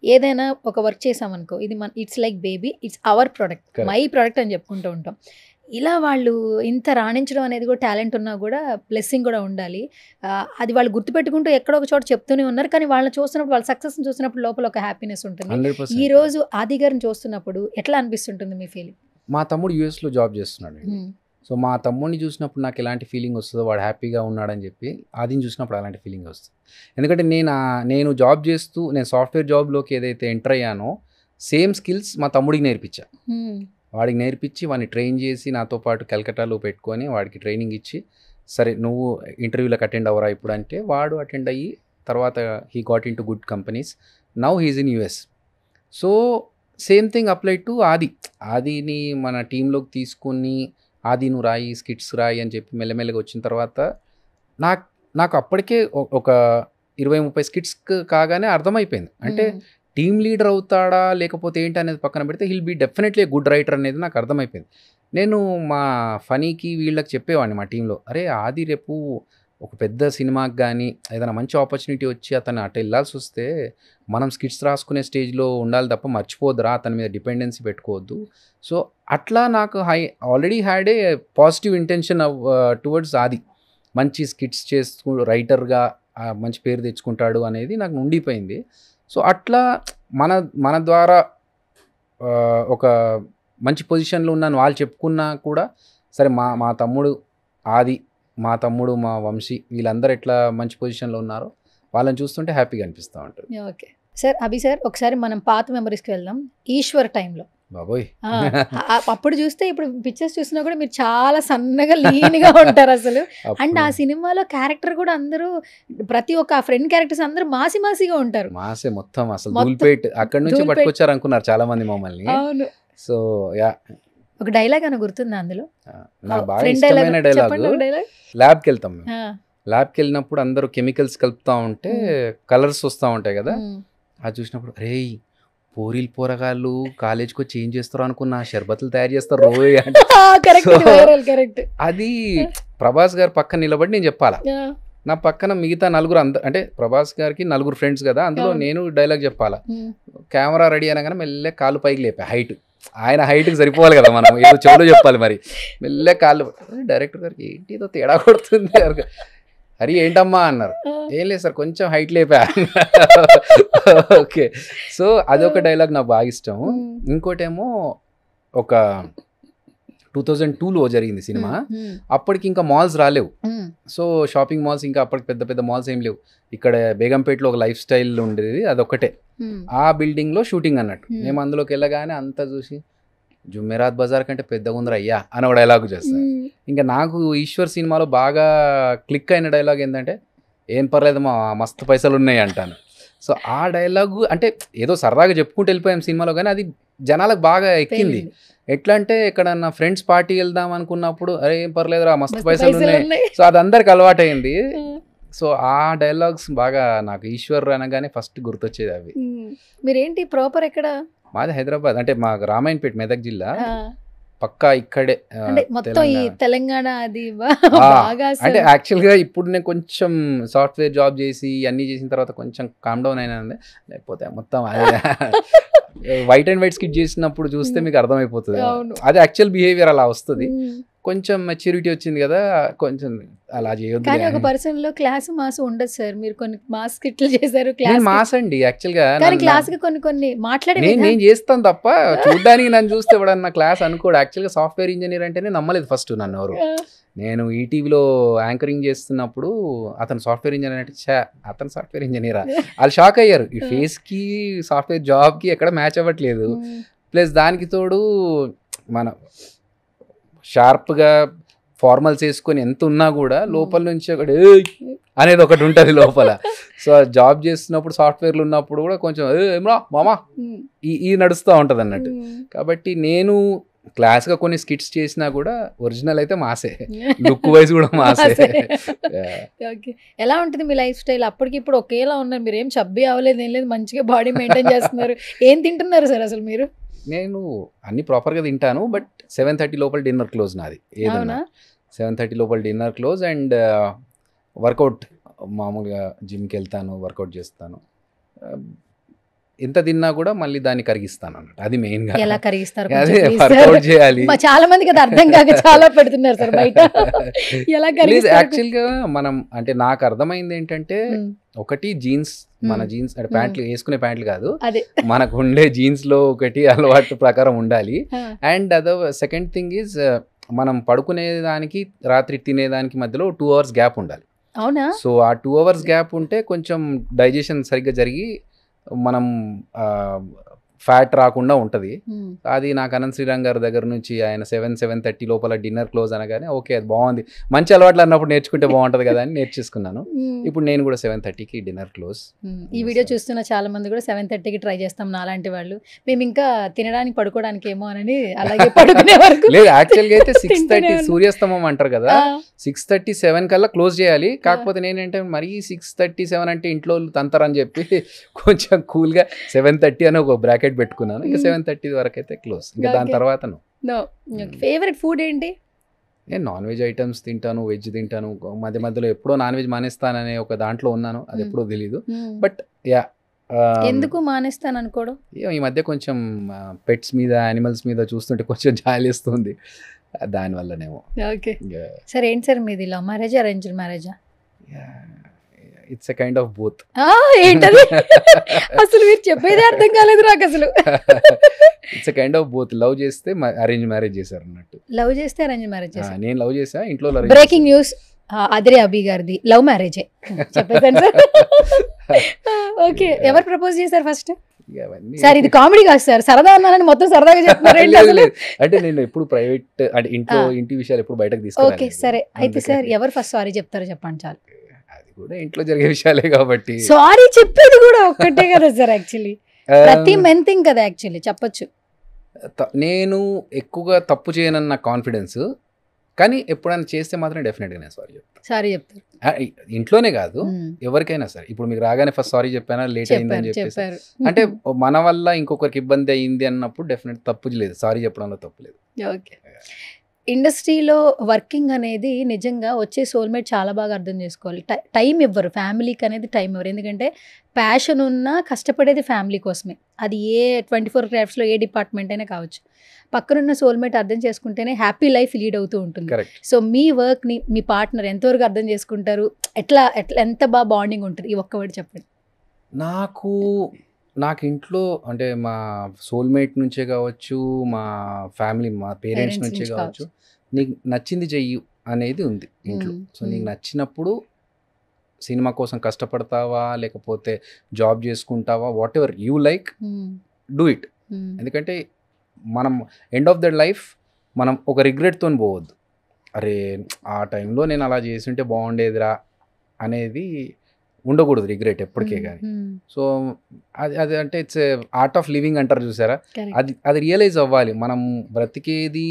ఏదైనా ఒక వర్క్ చేసామనుకో, ఇది it's like baby, it's our product, my product అని చెప్పుకుంటూ ఉంటాం. ఇలా వాళ్ళు ఇంత రాణించడం అనేది కూడా టాలెంట్ ఉన్నా కూడా బ్లెస్సింగ్ కూడా ఉండాలి. అది వాళ్ళు గుర్తుపెట్టుకుంటూ ఎక్కడో ఒక చోట చెప్తూనే ఉన్నారు, కానీ వాళ్ళని చూస్తున్నప్పుడు వాళ్ళ సక్సెస్ని చూసినప్పుడు లోపల ఒక హ్యాపీనెస్ ఉంటుంది. ఈ రోజు ఆది గారిని చూస్తున్నప్పుడు ఎట్లా అనిపిస్తుంటుంది మీ ఫీలింగ్? మా తమ్ముడు యూఎస్లో జాబ్ చేస్తున్నాడు. సో మా తమ్ముడిని చూసినప్పుడు నాకు ఎలాంటి ఫీలింగ్ వస్తుందో, వాడు హ్యాపీగా ఉన్నాడని చెప్పి ఆదిని చూసినప్పుడు అలాంటి ఫీలింగ్ వస్తుంది. ఎందుకంటే నేను జాబ్ చేస్తూ నేను సాఫ్ట్వేర్ జాబ్లోకి ఏదైతే ఎంటర్ అయ్యానో సేమ్ స్కిల్స్ మా తమ్ముడికి నేర్పించా. వాడికి నేర్పించి వాడిని ట్రైన్ చేసి నాతో పాటు కలకట్టాలో పెట్టుకొని వాడికి ట్రైనింగ్ ఇచ్చి, సరే నువ్వు ఇంటర్వ్యూలకు అటెండ్ అవ్వరా ఇప్పుడు అంటే వాడు అటెండ్ అయ్యి తర్వాత he got into good companies. Now he's in US. So same thing apply to ఆదిని మన టీంలోకి తీసుకుని ఆది నువ్వు రాయి, స్కిట్స్ రాయి అని చెప్పి మెల్లమెల్లగా వచ్చిన తర్వాత నాకు అప్పటికే ఒక 20-30 స్కిట్స్ కాగానే అర్థమైపోయింది. అంటే టీమ్ లీడర్ అవుతాడా లేకపోతే ఏంటి అనేది పక్కన పెడితే he'll be definitely good writer అనేది నాకు అర్థమైపోయింది. నేను మా ఫనీకి వీళ్ళకి చెప్పేవాడిని మా టీంలో, అరే ఆది రేపు ఒక పెద్ద సినిమాకి కానీ ఏదైనా మంచి ఆపర్చునిటీ వచ్చి అతను అటు వెళ్ళాల్సి వస్తే మనం స్కిట్స్ రాసుకునే స్టేజ్లో ఉండాలి తప్ప మర్చిపోద్దురా, అతని మీద డిపెండెన్సీ పెట్టుకోవద్దు. సో అట్లా నాకు already had a positive intention towards ఆది. మంచి స్కిట్స్ చేస్తూ రైటర్గా మంచి పేరు తెచ్చుకుంటాడు అనేది నాకు ఉండిపోయింది. సో అట్లా మన ద్వారా ఒక మంచి పొజిషన్లో ఉన్నాను వాళ్ళు చెప్పుకున్నా కూడా సరే మా తమ్ముడు ఆది, మా తమ్ముడు మా వంశీ వీళ్ళందరూ ఎట్లా మంచి పొజిషన్లో ఉన్నారో వాళ్ళని చూస్తుంటే హ్యాపీగా అనిపిస్తూ ఉంటుంది. Okay sir. అభి సార్, ఒకసారి మనం పాత మెమరీస్కి వెళ్దాం. ఈశ్వర్ టైంలో బాబోయ్ అప్పుడు చూస్తే ఇప్పుడు పిక్చర్స్ చూసినా కూడా మీరు చాలా సన్నగా లీన్గా ఉంటారు అసలు. అండ్ ఆ సినిమాలో క్యారెక్టర్ కూడా అందరూ ప్రతి ఒక్క ఫ్రెండ్ క్యారెక్టర్స్ అందరూ మాసిగా ఉంటారు. మాసే మొత్తం అసలు ధూల్పేట్ అక్కడ నుంచి పట్టుకొచ్చారు అనుకున్నారు చాలా మంది మమ్మల్ని. అవును. సో యా, ఒక డైలాగ్ అని గుర్తుందా అందులో? నాకు బాగా ఇష్టమైన డైలాగ్, ల్యాబ్కి వెళ్తాం మేము. ల్యాబ్కి వెళ్ళినప్పుడు అందరూ కెమికల్స్ కలుపుతా ఉంటే కలర్స్ వస్తూ ఉంటాయి కదా, అది చూసినప్పుడు అరే పోరీలు పోరగాళ్ళు కాలేజ్కి వచ్చి ఏం చేస్తారు అనుకున్నా, షర్బతులు తయారు చేస్తారు రోయ్ అంటే. అది ప్రభాస్ గారు పక్కన నిలబడి నేను చెప్పాలా, నా పక్కన మిగతా నలుగురు అంటే ప్రభాస్ గారికి 4 ఫ్రెండ్స్ కదా, అందులో నేను డైలాగ్ చెప్పాలా. కెమెరా రెడీ అనగానే మెల్లె కాలు పైకి లేపా, హైట్ ఆయన హైట్కి సరిపోవాలి కదా మనం, ఏదో చెవులో చెప్పాలి మరి. మెల్లె కాళ్ళు, డైరెక్టర్ గారికి ఏంటి ఏదో తేడా కొడుతుంది, అరే ఏంటమ్మా అన్నారు. ఏం లేదు సార్ కొంచెం హైట్ లేపా. ఓకే, సో అదొక డైలాగ్ నాకు బాగా ఇష్టం. ఇంకోటేమో ఒక 2002లో జరిగింది సినిమా, అప్పటికి ఇంకా మాల్స్ రాలేవు. సో షాపింగ్ మాల్స్ ఇంకా అప్పటికి పెద్ద పెద్ద మాల్స్ ఏం లేవు. ఇక్కడ బేగంపేటలో ఒక లైఫ్ స్టైల్ ఉండేది, అదొక్కటే. ఆ బిల్డింగ్లో షూటింగ్ అన్నట్టు. మేము అందులోకి వెళ్ళగానే అంతా చూసి జుమ్మెరాత్ బజార్ కంటే పెద్దగా ఉందిరా అయ్యా అని ఒక డైలాగ్ చేస్తాను. ఇంకా నాకు ఈశ్వర్ సినిమాలో బాగా క్లిక్ అయిన డైలాగ్ ఏంటంటే ఏం పర్లేదు మా మస్తు పైసలు ఉన్నాయి అంటాను. సో ఆ డైలాగు అంటే ఏదో సరదాగా చెప్పుకుంటూ వెళ్ళిపోయాం సినిమాలో, కానీ అది జనాలకు బాగా ఎక్కింది. ఎట్లా అంటే ఎక్కడన్నా ఫ్రెండ్స్ పార్టీ వెళ్దాం అనుకున్నప్పుడు అరే ఏం పర్లేదురా మస్తు పైసలు ఉన్నాయి. సో అది అందరికి అలవాటు అయింది. సో ఆ డైలాగ్స్ బాగా నాకు ఈశ్వర్ అనగానే ఫస్ట్ గుర్తొచ్చేది అవి. మీరేంటి ప్రాపర్ ఎక్కడ? మాది హైదరాబాద్, అంటే మా రామాయణపేట మెదక్ జిల్లా పక్కా ఇక్కడే. మొత్తం ఈ తెలంగాణ అది అంటే యాక్చువల్గా ఇప్పుడు నేను కొంచెం సాఫ్ట్వేర్ జాబ్ చేసి అన్నీ చేసిన తర్వాత కొంచెం కామ్ డౌన్ అయినా, లేకపోతే మొత్తం వైట్ అండ్ వైట్ స్కిట్ చేసినప్పుడు చూస్తే మీకు అర్థమైపోతుంది అది యాక్చువల్ బిహేవియర్ అలా వస్తుంది. కొంచెం మెచ్యూరిటీ వచ్చింది కదా, కొంచెం అలా చేయొద్దు. కానీ ఒక పర్సన్ లో క్లాస్ మాస్ ఉండదు సార్. మీరు కొన్ని మాస్ స్కిట్లు చేశారు, క్లాస్ మాస్ అండి యాక్చువల్ గా. క్లాస్ కి కొన్ని మాట్లాడే నేను చేస్తాను తప్ప చూడడానికి నన్ను చూస్తే ఎవడన్నా క్లాస్ అనుకోడు. యాక్చువల్ గా సాఫ్ట్వేర్ ఇంజనీర్ అంటేనే నమ్మలేదు ఫస్ట్ నన్ను ఎవరు. నేను ఈటీవీలో యాంకరింగ్ చేస్తున్నప్పుడు అతను సాఫ్ట్వేర్ ఇంజనీర్ అంటే అతను సాఫ్ట్వేర్ ఇంజనీరా వాళ్ళు షాక్ అయ్యారు. ఈ ఫేస్ కి సాఫ్ట్వేర్ జాబ్ కి ఎక్కడ మ్యాచ్ అవ్వట్లేదు. ప్లస్ దానికి తోడు మన షార్ప్గా ఫార్మల్స్ వేసుకొని ఎంత ఉన్నా కూడా లోపల నుంచి ఒకటి అనేది ఒకటి ఉంటుంది లోపల. సో జాబ్ చేస్తున్నప్పుడు సాఫ్ట్వేర్లు ఉన్నప్పుడు కూడా కొంచెం ఏమరా మామా ఈ నడుస్తూ ఉంటుంది అన్నట్టు. కాబట్టి నేను క్లాస్గా కొన్ని స్కిట్స్ చేసినా కూడా ఒరిజినల్ అయితే మాసే, లుక్ వైజ్ కూడా మాసే. ఎలా ఉంటుంది మీ లైఫ్ స్టైల్? అప్పటికి ఇప్పుడు ఒకేలా ఉన్నారు, మీరు ఏం చబ్బీ అవ్వలేదు, ఏం లేదు, మంచిగా బాడీ మెయింటైన్ చేస్తున్నారు. ఏం తింటున్నారు సార్ అసలు మీరు? నేను అన్ని ప్రాపర్గా తింటాను, బట్ 7:30 లోపల డిన్నర్ క్లోజ్ నాది. ఏదన్నా 7:30 లోపల డిన్నర్ క్లోజ్. అండ్ వర్కౌట్ మామూలుగా జిమ్కి వెళ్తాను, వర్కౌట్ చేస్తాను. ఎంత తిన్నా కూడా మళ్ళీ దాన్ని కరిగిస్తాను అన్నట్టు. అది మెయిన్ గా ఎలా కరిగిస్తారు, వర్కౌట్ చేయాలి. చాలా మందికి అది అర్థం కాక చాలా పెడుతున్నారు సార్ బయట. ఎలా కరిగిస్తారు? యాక్చువల్ గా మనం అంటే నాకు అర్థమైంది ఏంటంటే, ఒకటి జీన్స్, మన జీన్స్ అంటే ప్యాంట్లు వేసుకునే ప్యాంట్లు కాదు, మనకు ఉండే జీన్స్ లో ఒకటి అలవాటు ప్రకారం ఉండాలి. అండ్ సెకండ్ థింగ్ ఈజ్ మనం పడుకునేదానికి రాత్రి తినేదానికి మధ్యలో 2 hours గ్యాప్ ఉండాలి. అవునా? సో ఆ 2 hours గ్యాప్ ఉంటే కొంచెం డైజెషన్ సరిగ్గా జరిగి మనం ఫ్యాట్ రాకుండా ఉంటుంది. అది నాకు అనంత్ శ్రీరామ్ గారి దగ్గర నుంచి ఆయన 7:30 లోపల డిన్నర్ క్లోజ్ అనగానే ఓకే అది బాగుంది, మంచి అలవాట్లు అన్నప్పుడు నేర్చుకుంటే బాగుంటుంది కదా అని నేర్చేసుకున్నాను. ఇప్పుడు నేను కూడా 7:30కి డిన్నర్ క్లోజ్. ఈ వీడియో చూస్తున్న చాలా మంది కూడా 7:30కి ట్రై చేస్తాం నాలాంటి వాళ్ళు. మేము ఇంకా తినడానికి పడుకోవడానికి ఏమో అని అలాగే పడుకునే వరకు లేదు, యాక్చువల్గా అయితే 6:30 సూర్యాస్తమం అంటారు కదా, 6:37 కల్లా క్లోజ్ చేయాలి. కాకపోతే నేనంటే మరీ 6:37 అంటే ఇంట్లో తంతరని చెప్పి కొంచెం కూల్గా 7:30 అని ఒక బ్రాకెట్ పెట్టుకున్నాను. ఇంకా 7:30 వరకు అయితే క్లోజ్. ఇంకా దాని తర్వాత ఫేవరెట్ ఫుడ్ ఏంటి? నేను నాన్ వెజ్ ఐటమ్స్ తింటాను, వెజ్ తింటాను. మధ్య మధ్యలో ఎప్పుడో నాన్ వెజ్ మానేస్తాననే ఒక దాంట్లో ఉన్నాను, అది ఎప్పుడో తెలీదు. బట్ యా, ఎందుకు మానేస్తాను అనుకోవడం? ఈ మధ్య కొంచెం పెట్స్ మీద యానిమల్స్ మీద చూస్తుంటే కొంచెం జాలిస్తుంది, దానివల్లనేమో. ఓకే, సరే ఏంటి సార్ మీది లవ్ మ్యారేజ్ అరేంజ్డ్ మ్యారేజా? It's a kind of both. ఏంటది అసలు మీరు చెప్పేది అర్థం కాలేదు నాకు అసలు. It's a kind of both. Love చేస్తే అరేంజ్ మ్యారేజ్ చేశారు అన్నట్టు. లవ్ చేస్తే అరేంజ్ మ్యారేజ్ చేశారు. నేను లవ్ చేసా, ఇంట్లో బ్రేకింగ్ న్యూస్, అదిరే అభి గారిది లవ్ మ్యారేజే చెప్పేసాను సార్. ఓకే, ఎవరు ప్రపోజ్ చేశారు ఫస్ట్? సార్ ఇది కామెడీ కాదు సార్, సరదా అన్నానని మొత్తం సరదాగా చెప్తున్నారు. అంటే నేను ఎప్పుడు ప్రైవేట్ అంటే ఇంటి విషయాలు ఎప్పుడు బయటకు తీసుకున్నాను. ఓకే సరే, అయితే సార్ ఎవరు ఫస్ట్ సారీ చెప్తారో చెప్పండి చాలు. అది కూడా ఇంట్లో జరిగే విషయాలే కాబట్టి సారీ చెప్పేది కూడా ఒక్కటే కదా సార్, యాక్చువల్లీ ప్రతి మెన్ థింగ్ కదా యాక్చువల్లీ చెప్పొచ్చు. నేను ఎక్కువగా తప్పు చేయనన్న కాన్ఫిడెన్స్, కానీ ఎప్పుడైనా చేస్తే మాత్రం డెఫినెట్గా నేను సారీ చెప్తారు. ఇంట్లోనే కాదు, ఎవరికైనా సరే. ఇప్పుడు మీకు రాగానే ఫస్ట్ సారీ చెప్పానా, లేట్ అయిందని చెప్పేసి, అంటే మన వల్ల ఇంకొకరికి ఇబ్బంది అయింది అన్నప్పుడు డెఫినెట్ తప్పు లేదు, సారీ చెప్పడంలో తప్పు లేదు. ఓకే, ఇండస్ట్రీలో వర్కింగ్ అనేది నిజంగా వచ్చే సోల్మేట్ చాలా బాగా అర్థం చేసుకోవాలి. టైం ఇవ్వరు, ఫ్యామిలీకి అనేది టైం ఇవ్వరు. ఎందుకంటే ప్యాషన్ ఉన్నా కష్టపడేది ఫ్యామిలీ కోసమే. అది ఏ 24 క్రాఫ్ట్స్లో ఏ డిపార్ట్మెంట్ అయినా కావచ్చు. పక్కనున్న సోల్మేట్ అర్థం చేసుకుంటేనే హ్యాపీ లైఫ్ లీడ్ అవుతూ ఉంటుంది. సో మీ వర్క్ని మీ పార్ట్నర్ ఎంతవరకు అర్థం చేసుకుంటారు, ఎట్లా ఎంత బాగా బాండింగ్ ఉంటుంది, ఈ ఒక్క వర్డ్ చెప్పండి. నాకు ఇంట్లో అంటే మా సోల్మేట్ నుంచే కావచ్చు, మా ఫ్యామిలీ మా పేరెంట్స్ నుంచే కావచ్చు, నీకు నచ్చింది చెయ్యు అనేది ఉంది ఇంట్లో. సో నీకు నచ్చినప్పుడు సినిమా కోసం కష్టపడతావా, లేకపోతే జాబ్ చేసుకుంటావా, what ever you like do it. ఎందుకంటే మనం ఎండ్ ఆఫ్ ద లైఫ్ మనం ఒక రిగ్రెట్తో పోవద్దు, అరే ఆ టైంలో నేను అలా చేస్తుంటే బాగుండేదిరా అనేది ఉండకూడదు, రిగ్రెట్ ఎప్పటికే కానీ. సో అది అంటే ఇట్స్ ఆర్ట్ ఆఫ్ లివింగ్ అంటారు చూసారా, అది రియలైజ్ అవ్వాలి. మనం బ్రతికేది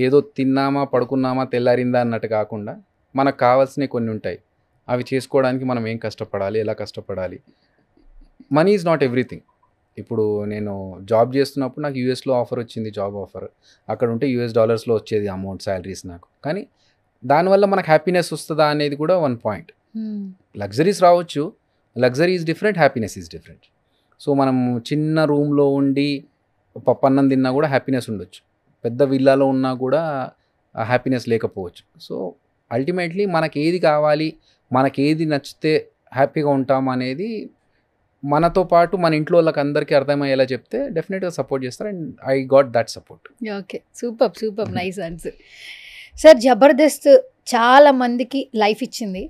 ఏదో తిన్నామా పడుకున్నామా తెల్లారిందా అన్నట్టు కాకుండా మనకు కావాల్సినవి కొన్ని ఉంటాయి, అవి చేసుకోవడానికి మనం ఏం కష్టపడాలి, ఎలా కష్టపడాలి. Money is not everything. ఇప్పుడు నేను జాబ్ చేస్తున్నప్పుడు నాకు యూఎస్లో ఆఫర్ వచ్చింది, జాబ్ ఆఫర్. అక్కడ ఉంటే $US వచ్చేది అమౌంట్, శాలరీస్ నాకు. కానీ దానివల్ల మనకు హ్యాపీనెస్ వస్తుందా అనేది కూడా వన్ పాయింట్. లగ్జరీస్ రావచ్చు, luxury is different, happiness is different. So మనం చిన్న రూమ్లో ఉండి పప్పన్నం తిన్నా కూడా హ్యాపీనెస్ ఉండొచ్చు, పెద్ద విల్లాలో ఉన్నా కూడా హ్యాపీనెస్ లేకపోవచ్చు. సో అల్టిమేట్లీ మనకి ఏది కావాలి, మనకి ఏది నచ్చితే హ్యాపీగా ఉంటాం అనేది మనతో పాటు మన ఇంట్లో వాళ్ళకి అందరికీ అర్థమయ్యేలా చెప్తే డెఫినెట్గా సపోర్ట్ చేస్తారు. And I got that support. Okay, super nice answer sir. Jabardasth చాలా మందికి లైఫ్ ఇచ్చింది.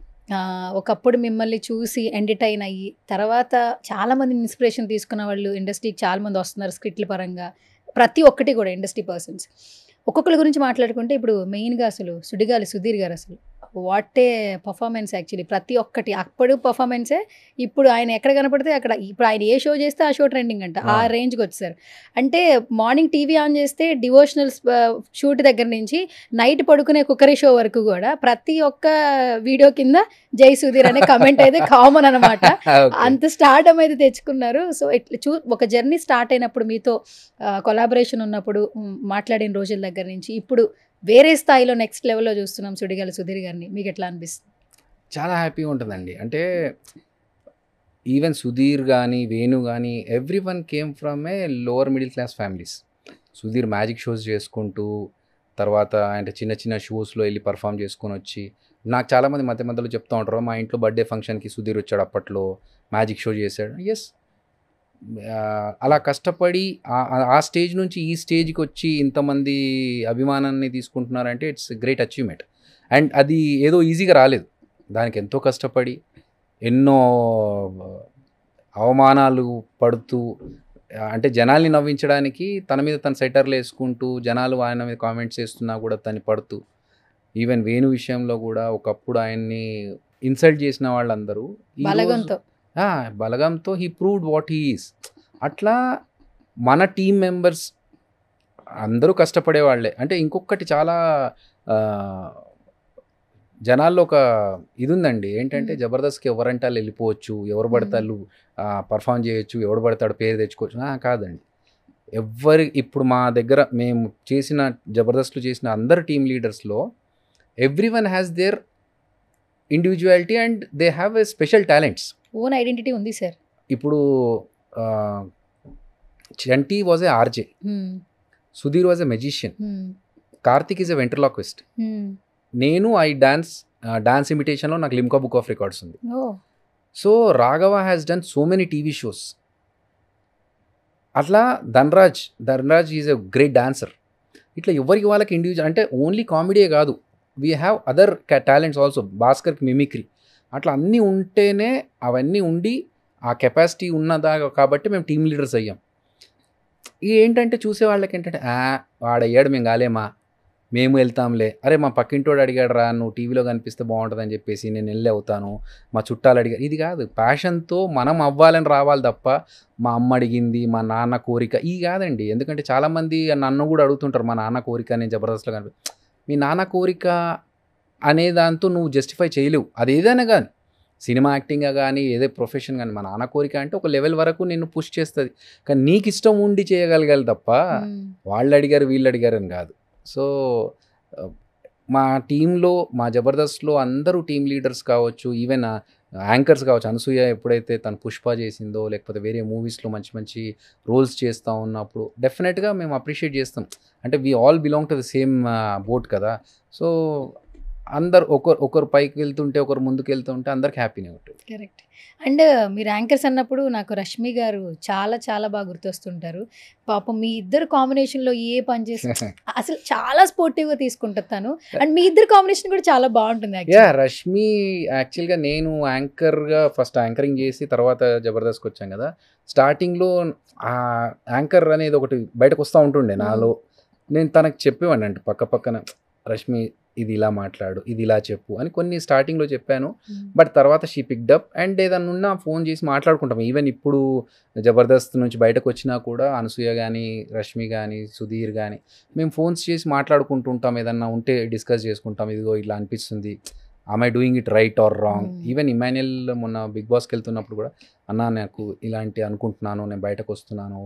ఒకప్పుడు మిమ్మల్ని చూసి ఎంటర్టైన్ అయ్యి తర్వాత చాలామంది ఇన్స్పిరేషన్ తీసుకున్న వాళ్ళు ఇండస్ట్రీకి చాలామంది వస్తున్నారు స్క్రిప్ట్ల పరంగా. ప్రతి ఒక్కటి కూడా ఇండస్ట్రీ పర్సన్స్ ఒక్కొక్కరి గురించి మాట్లాడుకుంటే ఇప్పుడు మెయిన్గా అసలు సుడిగాలి సుధీర్ గారు అసలు వాట్ ఏ పర్ఫార్మెన్స్ యాక్చువల్లీ. ప్రతి ఒక్కటి అప్పుడు పర్ఫార్మెన్సే, ఇప్పుడు ఆయన ఎక్కడ కనపడితే అక్కడ, ఇప్పుడు ఆయన ఏ షో చేస్తే ఆ షో ట్రెండింగ్ అంట, ఆ రేంజ్కి వచ్చేసారు. అంటే మార్నింగ్ టీవీ ఆన్ చేస్తే డివోషనల్ షూట్ దగ్గర నుంచి నైట్ పడుకునే కుక్కరీ షో వరకు కూడా ప్రతి ఒక్క వీడియో కింద జై సుధీర్ అనే కమెంట్ అయితే కామన్ అనమాట. అంత స్టార్డమ్ అయితే తెచ్చుకున్నారు. సో ఇట్లా ఒక జర్నీ స్టార్ట్ అయినప్పుడు మీతో కొలాబరేషన్ ఉన్నప్పుడు మాట్లాడిన రోజుల దగ్గర నుంచి ఇప్పుడు వేరే స్థాయిలో నెక్స్ట్ లెవెల్లో చూస్తున్నాం సుడిగాలి సుధీర్ గారిని, మీకు ఎట్లా అనిపిస్తుంది? చాలా హ్యాపీగా ఉంటుందండి. అంటే ఈవెన్ సుధీర్ కానీ వేణు కానీ every one came from A lower middle class families. Sudheer magic shows చేసుకుంటూ తర్వాత అంటే చిన్న చిన్న షోస్లో వెళ్ళి పర్ఫామ్ చేసుకొని వచ్చి, నాకు చాలామంది మధ్యలో చెప్తూ ఉంటారు, మా ఇంట్లో బర్త్డే ఫంక్షన్కి సుధీర్ వచ్చాడు, అప్పట్లో మ్యాజిక్ షో చేశాడు. ఎస్, అలా కష్టపడి ఆ స్టేజ్ నుంచి ఈ స్టేజ్కి వచ్చి ఇంతమంది అభిమానాన్ని తీసుకుంటున్నారంటే ఇట్స్ గ్రేట్ అచీవ్మెంట్. అండ్ అది ఏదో ఈజీగా రాలేదు, దానికి ఎంతో కష్టపడి ఎన్నో అవమానాలు పడుతూ అంటే జనాల్ని నవ్వించడానికి తన మీద తను సెటర్లు వేసుకుంటూ జనాలు ఆయన మీద కామెంట్స్ చేస్తున్నా కూడా తను పడుతూ, ఈవెన్ వేణు విషయంలో కూడా ఒకప్పుడు ఆయన్ని ఇన్సల్ట్ చేసిన వాళ్ళందరూ బలగంతో he proved what he is. అట్లా మన టీం మెంబర్స్ అందరూ కష్టపడే వాళ్ళే. అంటే ఇంకొకటి చాలా జనాల్లో ఒక ఇది ఉందండి, ఏంటంటే జబర్దస్త్కి ఎవరంటే వాళ్ళు వెళ్ళిపోవచ్చు, ఎవరు పడతాళ్ళు పర్ఫామ్ చేయొచ్చు, ఎవడు పడతాడు పేరు తెచ్చుకోవచ్చు. కాదండి, ఇప్పుడు మా దగ్గర మేము చేసిన జబర్దస్త్లో చేసిన అందరు టీమ్ లీడర్స్లో everyone has their individuality and they have a special talents, own identity ఉంది సార్. ఇప్పుడు Chanti was a RJ, Sudheer was a magician, Karthik is a ventriloquist, నేను డాన్స్ ఇమిటేషన్లో నాకు లిమ్కా బుక్ ఆఫ్ రికార్డ్స్ ఉంది. So Raghava has done so many TV shows. అట్లా Dhanraj is a great dancer. ఇట్లా ఎవరికి వాళ్ళకి ఇండివిజువల్, అంటే ఓన్లీ కామెడీయే కాదు, we have other talents also. భాస్కర్కి mimicry, అట్లా అన్నీ ఉంటేనే, అవన్నీ ఉండి ఆ కెపాసిటీ ఉన్నదా కాబట్టి మేము టీమ్ లీడర్స్ అయ్యాం. ఏంటంటే చూసే వాళ్ళకి ఏంటంటే వాడయ్యాడు మేము కాలేమా, మేము వెళ్తాంలే, అరే మా పక్కింటోడు అడిగాడు రా నువ్వు టీవీలో కనిపిస్తే బాగుంటుందని చెప్పేసి నేను వెళ్ళి అవుతాను, మా చుట్టాలు అడిగారు. ఇది కాదు, ప్యాషన్తో మనం అవ్వాలని రావాలి తప్ప మా అమ్మ అడిగింది, మా నాన్న కోరిక ఈ కాదండి. ఎందుకంటే చాలామంది నన్ను కూడా అడుగుతుంటారు, మా నాన్న కోరిక నేను జబర్దస్త్లో కనిపి, మీ నాన్న కోరిక అనే దాంతో నువ్వు జస్టిఫై చేయలేవు. అది ఏదైనా కానీ, సినిమా యాక్టింగ్గా కానీ ఏదే ప్రొఫెషన్ కానీ, మా నాన్న కోరిక అంటే ఒక లెవెల్ వరకు నిన్ను పుష్ చేస్తుంది. కానీ నీకు ఇష్టం ఉండి చేయగలగాలి తప్ప వాళ్ళు అడిగారు వీళ్ళు అడిగారు అని కాదు. సో మా టీంలో, మా జబర్దస్త్లో అందరూ టీమ్ లీడర్స్ కావచ్చు, ఈవెన్ యాంకర్స్ కావచ్చు. అనసూయ ఎప్పుడైతే తను పుష్ప చేసిందో, లేకపోతే వేరే మూవీస్లో మంచి మంచి రోల్స్ చేస్తూ ఉన్నప్పుడు డెఫినెట్గా మేము అప్రిషియేట్ చేస్తాం. అంటే we all belong to the same boat కదా. సో అందరు ఒకరు పైకి వెళ్తుంటే ఒకరు ముందుకు వెళ్తుంటే అందరికి హ్యాపీనే ఉంటుంది. కరెక్ట్. అండ్ మీరు యాంకర్స్ అన్నప్పుడు నాకు రష్మి గారు చాలా చాలా బాగా గుర్తొస్తుంటారు. పాపం మీ ఇద్దరు కాంబినేషన్లో ఏ పని చేసి అసలు చాలా స్పోర్టివ్గా తీసుకుంటాను తను. అండ్ మీ ఇద్దరు కాంబినేషన్ కూడా చాలా బాగుంటుంది. రష్మి యాక్చువల్గా నేను యాంకర్గా ఫస్ట్ యాంకరింగ్ చేసి తర్వాత జబర్దస్త్కి వచ్చాను కదా. స్టార్టింగ్లో ఆ యాంకర్ అనేది ఒకటి బయటకు వస్తూ ఉంటుండే నాలో. నేను తనకు చెప్పేవాడిని, అంటే పక్కన రష్మి ఇది ఇలా మాట్లాడు, ఇది ఇలా చెప్పు అని కొన్ని స్టార్టింగ్లో చెప్పాను. బట్ తర్వాత షీ పిక్డ్ అప్ అండ్ ఏదన్నా ఉన్నా ఫోన్ చేసి మాట్లాడుకుంటాం. ఈవెన్ ఇప్పుడు జబర్దస్త్ నుంచి బయటకు వచ్చినా కూడా అనసూయ కానీ, రష్మి కానీ, సుధీర్ కానీ మేము ఫోన్స్ చేసి మాట్లాడుకుంటుంటాం. ఏదన్నా ఉంటే డిస్కస్ చేసుకుంటాం. ఇదిగో ఇట్లా అనిపిస్తుంది, am I doing it right or wrong. Even Emmanuel మొన్న బిగ్ బాస్కి వెళ్తున్నప్పుడు కూడా, అన్నా నాకు ఇలాంటి అనుకుంటున్నాను, నేను బయటకు వస్తున్నాను,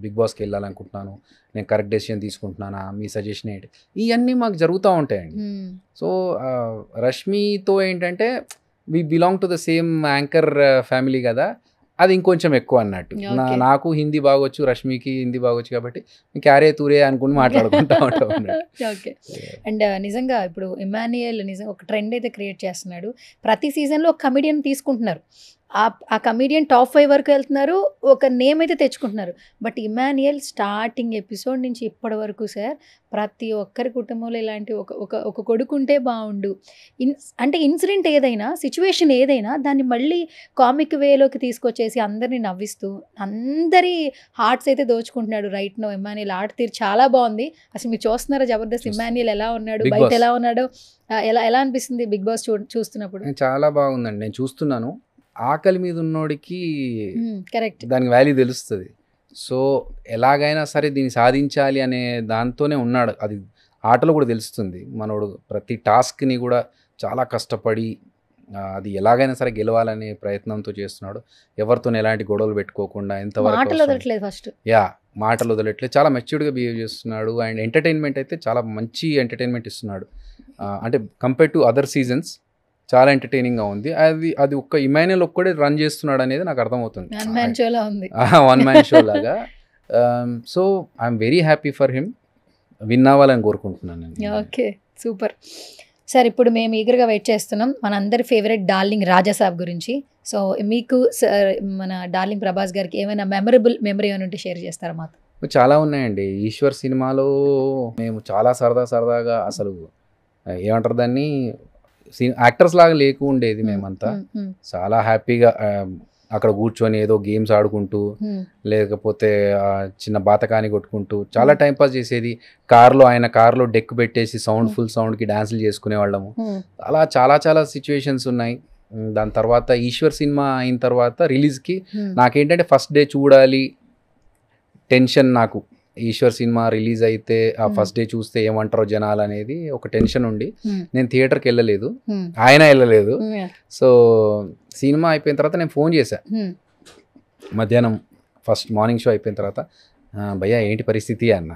బిగ్ బాస్కి వెళ్ళాలనుకుంటున్నాను, నేను కరెక్ట్ డెసిషన్ తీసుకుంటున్నానా, మీ సజెషన్ ఏంటి, ఇవన్నీ మాకు జరుగుతూ ఉంటాయండి. సో రష్మితో ఏంటంటే we belong to the same anchor family కదా, అది ఇంకొంచెం ఎక్కువ అన్నట్టు. నాకు హిందీ బాగొచ్చు, రష్మికి హిందీ బాగొచ్చు కాబట్టి క్యారే తూరే అనుకుని మాట్లాడుకుంటా ఉంటాం. ఓకే. అండ్ నిజంగా ఇప్పుడు ఇమాన్యుయల్ నిజంగా ఒక ట్రెండ్ అయితే క్రియేట్ చేస్తున్నాడు. ప్రతి సీజన్లో ఒక కమెడియన్ తీసుకుంటున్నారు, ఆ కమెడియన్ టాప్ 5 వరకు వెళ్తున్నారు, ఒక నేమ్ అయితే తెచ్చుకుంటున్నారు. బట్ ఇమాన్యుయల్ స్టార్టింగ్ ఎపిసోడ్ నుంచి ఇప్పటి వరకు సార్ ప్రతి ఒక్కరి కుటుంబంలో ఇలాంటి ఒక కొడుకు ఉంటే బాగుండు, అంటే ఇన్సిడెంట్ ఏదైనా, సిచ్యువేషన్ ఏదైనా దాన్ని మళ్ళీ కామిక్ వేలోకి తీసుకొచ్చేసి అందరినీ నవ్విస్తూ అందరి హార్ట్స్ అయితే దోచుకుంటున్నాడు రైట్ నో. ఇమాన్యుయల్ ఆర్ట్ తీరు చాలా బాగుంది. అసలు మీరు చూస్తున్నారా జబర్దస్త్, ఇమాన్యుయల్ ఎలా ఉన్నాడు, బయట ఎలా ఉన్నాడో, ఎలా అనిపిస్తుంది బిగ్ బాస్ చూస్తున్నప్పుడు? చాలా బాగుందండి, నేను చూస్తున్నాను. ఆకలి మీద ఉన్నోడికి కరెక్ట్ దానికి వాల్యూ తెలుస్తుంది. సో ఎలాగైనా సరే దీన్ని సాధించాలి అనే దాంతోనే ఉన్నాడు. అది ఆటలో కూడా తెలుస్తుంది. మనోడు ప్రతి టాస్క్ని కూడా చాలా కష్టపడి అది ఎలాగైనా సరే గెలవాలనే ప్రయత్నంతో చేస్తున్నాడు. ఎవరితో ఎలాంటి గొడవలు పెట్టుకోకుండా ఎంతవరకు మాటలు వదలట్లేదు, చాలా మెచ్యూర్డ్గా బిహేవ్ చేస్తున్నాడు. అండ్ ఎంటర్టైన్మెంట్ అయితే చాలా మంచి ఎంటర్టైన్మెంట్ ఇస్తున్నాడు. అంటే కంపేర్ టు అదర్ సీజన్స్ చాలా ఎంటర్టైనింగ్గా ఉంది. అది ఒక్క ఇమాన్యుయల్ ఒక్కడే రన్ చేస్తున్నాడు అనేది నాకు అర్థమవుతుంది. వన్ మ్యాన్ షో లాగా. So I'm very happy for him, win అవ్వాలని కోరుకుంటున్నాను. Okay, super sir. ఇప్పుడు మేము ఈగర్గా వెయిట్ చేస్తున్నాం మనందరి ఫేవరెట్ డార్లింగ్ రాజాసాబ్ గురించి. సో మీకు మన డార్లింగ్ ప్రభాస్ గారికి ఏమైనా మెమరబుల్ మెమరీ అని ఉంటే షేర్ చేస్తారా మాతో? చాలా ఉన్నాయండి. ఈశ్వర్ సినిమాలో మేము చాలా సరదాగా, అసలు ఏమంటారు దాన్ని, యాక్టర్స్ లాగా లేకుండేది. మేమంతా చాలా హ్యాపీగా అక్కడ కూర్చొని ఏదో గేమ్స్ ఆడుకుంటూ లేకపోతే చిన్న బాతకాని కొట్టుకుంటూ చాలా టైంపాస్ చేసేది. ఆయన కార్లో డెక్ పెట్టేసి ఫుల్ సౌండ్కి డాన్సులు చేసుకునే వాళ్ళము. అలా చాలా చాలా సిచ్యువేషన్స్ ఉన్నాయి. దాని తర్వాత ఈశ్వర్ సినిమా అయిన తర్వాత రిలీజ్కి నాకేంటంటే ఫస్ట్ డే చూడాలి టెన్షన్. నాకు ఈశ్వర్ సినిమా రిలీజ్ అయితే ఆ ఫస్ట్ డే చూస్తే ఏమంటారో జనాలు అనేది ఒక టెన్షన్ ఉండి నేను థియేటర్కి వెళ్ళలేదు, ఆయన వెళ్ళలేదు. సో సినిమా అయిపోయిన తర్వాత నేను ఫోన్ చేశా మధ్యాహ్నం, ఫస్ట్ మార్నింగ్ షో అయిపోయిన తర్వాత, భయ్యా ఏంటి పరిస్థితి అన్న.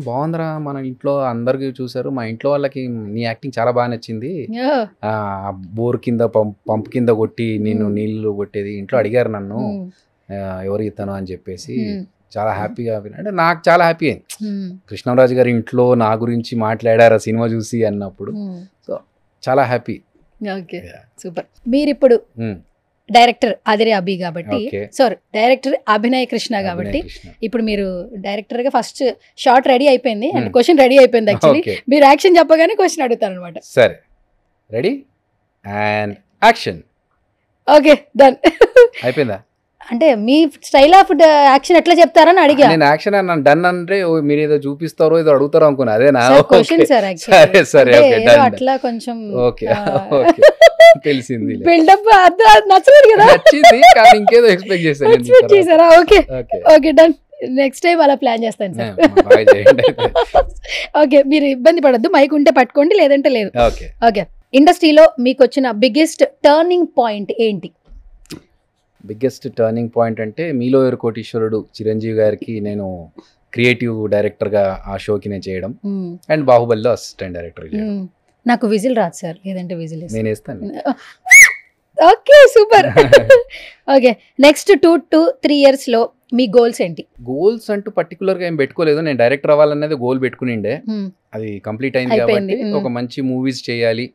బాగుందిరా, మన ఇంట్లో అందరికి చూసారు, మా ఇంట్లో వాళ్ళకి నీ యాక్టింగ్ చాలా బాగా నచ్చింది, బోర్ కింద పంప్ కింద కొట్టి నేను నీళ్ళు కొట్టేది ఇంట్లో అడిగారు నన్ను ఎవరు ఇస్తాను అని చెప్పేసి చాలా హ్యాపీగా. అంటే నాకు చాలా హ్యాపీ అయింది, కృష్ణరాజు గారి ఇంట్లో నా గురించి మాట్లాడారు ఆ సినిమా చూసి అన్నప్పుడు. సో చాలా హ్యాపీ. Okay, super. మీరు ఇప్పుడు డైరెక్టర్ అదిరే అభి కాబట్టి, సారీ డైరెక్టర్ అభినయ్ కృష్ణ కాబట్టి, ఇప్పుడు మీరు డైరెక్టర్ గా ఫస్ట్ షార్ట్ రెడీ అయిపోయింది అండ్ క్వశ్చన్ రెడీ అయిపోయింది. యాక్చువల్లీ మీరు యాక్షన్ చెప్పగానే క్వశ్చన్ అడుగుతారు అనమాట. సరే, ready and action. Okay, done. అయిపోయిందా? అంటే మీ స్టైల్ ఆఫ్ యాక్షన్ ఎట్లా చెప్తారని అడిగా. నేను యాక్షన్ అన్నాను, డన్ అంటే మీరు ఏదో చూపిస్తారో ఏదో అడుగుతారో అనుకున్నా. అదేనా? Question sir. సరే సరే, అట్లా కొంచెం ఓకే తెలిసింది. బిల్డప్ నచ్చలేదు కదా? నచ్చింది కానీ ఇంకేదో ఎక్స్పెక్ట్ చేశారా? Okay okay, done. Next time అలా ప్లాన్ చేస్తాను సార్. ఓకే, మీరు ఇబ్బంది పడద్దు, మైక్ ఉంటే పట్టుకోండి లేదంటే లేదు. ఓకే, ఇండస్ట్రీలో మీకు వచ్చిన బిగ్గెస్ట్ టర్నింగ్ పాయింట్ ఏంటి? బిగ్గెస్ట్ టర్నింగ్ పాయింట్ అంటే మీలో ఎవరు కోటీశ్వరుడు చిరంజీవి గారికి నేను క్రియేటివ్ డైరెక్టర్గా ఆ షోకి నేను చేయడం, అండ్ బాహుబలిలో అసిస్టెంట్ డైరెక్టర్ చేయడం. నాకు విజిల్ రాదు సార్, లేదంటే విజిల్ నేను వేస్తాను. Okay, super. Okay, next 2 to 3 years లో మీ గోల్స్ ఏంటి? గోల్స్ అంటూ పర్టికులర్గా ఏం పెట్టుకోలేదు. నేను డైరెక్టర్ అవ్వాలనేది గోల్ పెట్టుకునిండే, అది కంప్లీట్ అయింది కాబట్టి ఒక మంచి మూవీస్ చేయాలి,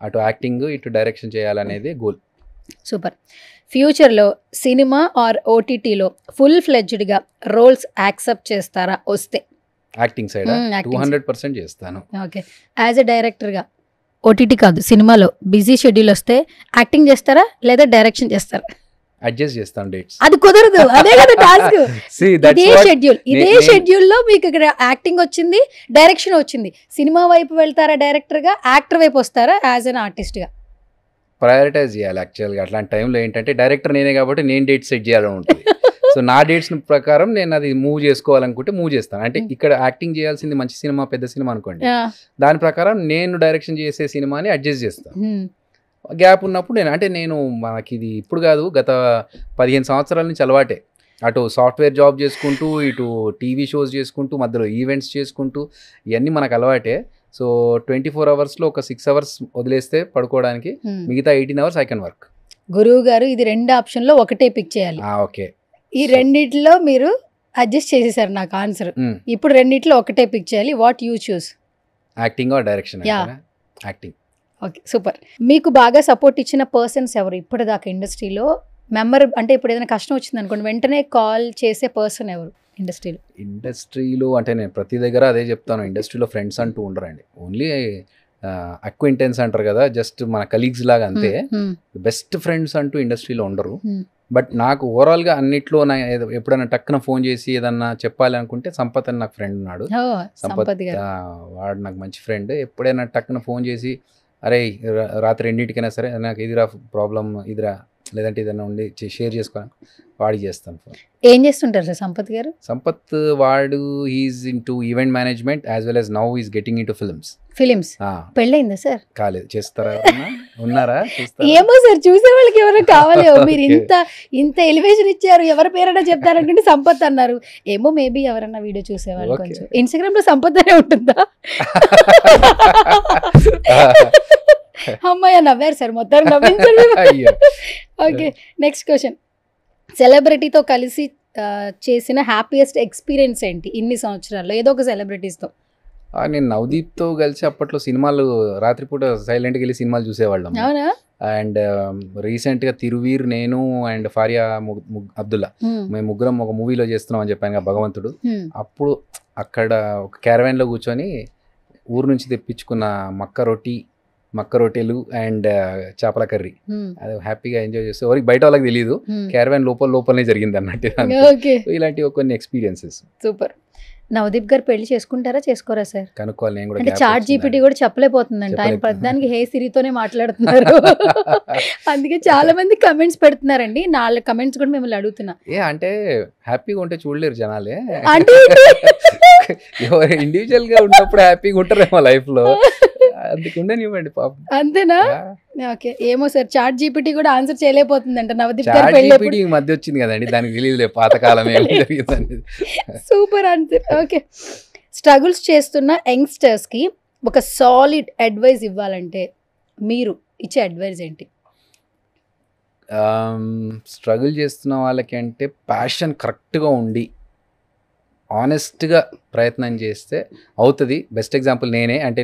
అటు యాక్టింగ్ ఇటు డైరెక్షన్ చేయాలనేది గోల్. సూపర్. ఫ్యూచర్లో సినిమా ఆర్ ఓటీటీలో ఫుల్ ఫ్లెడ్జ్డ్గా రోల్స్ యాక్సెప్ట్ చేస్తారా వస్తే? యాక్టింగ్ సైడ్ 200% చేస్తాను. ఓకే, యాజ్ ఎ డైరెక్టర్గా ఓటీటీ కాదు సినిమాలో బిజీ షెడ్యూల్ వస్తే యాక్టింగ్ చేస్తారా లేదా డైరెక్షన్ చేస్తారా? అడ్జస్ట్ చేస్తాను డేట్స్. అది కుదరదు, అదే కదా టాస్క్. ఇదే షెడ్యూల్ లో మీకు ఇక్కడ యాక్టింగ్ వచ్చింది, డైరెక్షన్ వచ్చింది. సినిమా వైపు వెళ్తారా డైరెక్టర్గా, యాక్టర్ వైపు వస్తారా యాజ్ అన్ ఆర్టిస్ట్గా? ప్రయారిటైజ్ చేయాలి యాక్చువల్గా. అట్లాంటి టైంలో ఏంటంటే డైరెక్టర్ నేనే కాబట్టి నేను డేట్ సెట్ చేయాలని ఉంటుంది. సో నా డేట్స్ ప్రకారం నేను అది మూవ్ చేసుకోవాలనుకుంటే మూవ్ చేస్తాను. అంటే ఇక్కడ యాక్టింగ్ చేయాల్సింది మంచి సినిమా పెద్ద సినిమా అనుకోండి, దాని ప్రకారం నేను డైరెక్షన్ చేసే సినిమాని అడ్జస్ట్ చేస్తాను. గ్యాప్ ఉన్నప్పుడు నేను మనకి ఇది ఇప్పుడు కాదు, గత 15 సంవత్సరాల నుంచి అలవాటే. అటు సాఫ్ట్వేర్ జాబ్ చేసుకుంటూ ఇటు టీవీ షోస్ చేసుకుంటూ మధ్యలో ఈవెంట్స్ చేసుకుంటూ ఇవన్నీ మనకు అలవాటే. సో 24 hours ఒక 6 hours వదిలేస్తే పడుకోవడానికి, మిగతా 18 hours ఐ కెన్ వర్క్. గురువు గారు ఇది 2 ఆప్షన్లో ఒకటే పిక్ చేయాలి. ఓకే, ఈ రెండిట్లో మీరు అడ్జస్ట్ చేసేసారు నాకు ఆన్సర్. ఇప్పుడు రెండిట్లో ఒకటే పిక్ చేయాలి. What you choose? Acting are direction? Acting. Okay, super. మీకు బాగా సపోర్ట్ ఇచ్చిన పర్సన్స్ ఎవరు ఇప్పటిదాకా ఇండస్ట్రీలో? అంటే ఇప్పుడు ఏదైనా కష్టం వచ్చింది అనుకోండి, వెంటనే కాల్ చేసే పర్సన్ ఎవరు ఇండస్ట్రీలో? అంటే నేను ప్రతి దగ్గర అదే చెప్తాను, ఇండస్ట్రీలో ఫ్రెండ్స్ అంటూ ఉండరండి, ఓన్లీ అక్వింటెన్స్ అంటారు కదా, జస్ట్ మన కలీగ్స్ లాగా అంతే. బెస్ట్ ఫ్రెండ్స్ అంటూ ఇండస్ట్రీలో ఉండరు. బట్ నాకు ఓవరాల్గా అన్నిట్లో ఎప్పుడైనా టక్కున ఫోన్ చేసి ఏదన్నా చెప్పాలి అనుకుంటే సంపత్ అని నాకు ఫ్రెండ్ ఉన్నాడు. సంపత్ వాడు నాకు మంచి ఫ్రెండ్. ఎప్పుడైనా టక్కున ఫోన్ చేసి అరే రాత్రి 2:00కైనా సరే నాకు ఇదిరా ప్రాబ్లం, ఇదిరా లేదంటే ఏదైనా ఉండి షేర్ చేసుకోవాలి, వాడికి చేస్తాను ఫోన్. ఏం చేస్తుంటారు సార్ సంపత్ గారు? సంపత్ వాడు is into event management as well as now is getting into films. పెళ్ళైందా సార్? కాలేదు. చేస్తారా? ఉన్నారా? ఏమో సార్, చూసే వాళ్ళకి ఎవరో కావాలి. మీరు ఇంత ఎలివేషన్ ఇచ్చారు, ఎవరి పేరైనా చెప్తారంటే సంపత్ అన్నారు. ఏమో మేబీ ఎవరన్నా వీడియో చూసేవాళ్ళు. కొంచెం ఇన్స్టాగ్రామ్ లో సంపత్ అనే ఉంటుందా? అమ్మాయి నవ్వారు సార్, మొత్తం నవ్వించండి. Okay, next question. సెలబ్రిటీతో కలిసి చేసిన హ్యాపీయెస్ట్ ఎక్స్పీరియన్స్ ఏంటి ఇన్ని సంవత్సరాల్లో? ఏదో ఒక సెలబ్రిటీస్తో. నేను నవదీప్తో కలిసి అప్పట్లో సినిమాలు రాత్రిపూట సైలెంట్గా వెళ్ళి సినిమాలు చూసేవాళ్ళం. అవునా? అండ్ రీసెంట్గా తిరువీర్, నేను అండ్ ఫారియా అబ్దుల్లా, మేము ముగ్గురం ఒక మూవీలో చేస్తున్నాం అని చెప్పాను కదా, భగవంతుడు. అప్పుడు అక్కడ ఒక క్యారవాన్లో కూర్చొని ఊరు నుంచి తెప్పించుకున్న మక్క రొట్టి మక్క రొట్టెలు అండ్ చేపల కర్రీ అది హ్యాపీగా ఎంజాయ్ చేస్తే ఎవరికి బయట వాళ్ళకి తెలియదు, క్యారవాన్ లోపలనే జరిగింది అన్నట్టు. ఓకే, ఇలాంటివి కొన్ని ఎక్స్పీరియన్సెస్. సూపర్. నవదీప్ గారు పెళ్లి చేసుకుంటారా చేసుకోరా సార్? కనుక్కోవాలి నేను కూడా. అంటే చాట్ జీపీటీ కూడా చెప్పలేకపోతుందంట, ఆయన ప్రతిదానికి హే సిరితోనే మాట్లాడుతున్నారు. అందుకే చాలా మంది కమెంట్స్ పెడుతున్నారండి, 4 కమెంట్స్ కూడా మిమ్మల్ని అడుగుతున్నా. అంటే హ్యాపీగా ఉంటే చూడలేరు జనాలే, అంటే ఎవరు ఇండివిజువల్ గా ఉన్నప్పుడు హ్యాపీగా ఉంటారేమో లైఫ్ లో, అందుకు ఉండనివ్వండి పాపం. అంతేనా? ఓకే, ఏమో సార్ చాట్ జీపీటీ కూడా ఆన్సర్ చేయలేకపోతుందంట నవదీప్ గారు పెళ్లి. ఈ మధ్య వచ్చింది కదండి, దానికి తెలియదులే పాతకాలం ఏం జరిగింది. Super answer. ఓకే, స్ట్రగుల్స్ చేస్తున్న యంగ్స్టర్స్ కి ఒక సాలిడ్ అడ్వైస్ ఇవ్వాలంటే మీరు ఇచ్చే అడ్వైస్ ఏంటి? స్ట్రగుల్ చేస్తున్న వాళ్ళకి అంటే ప్యాషన్ కరెక్ట్గా ఉండి ఆనెస్ట్గా ప్రయత్నం చేస్తే అవుతుంది. బెస్ట్ ఎగ్జాంపుల్ నేనే. అంటే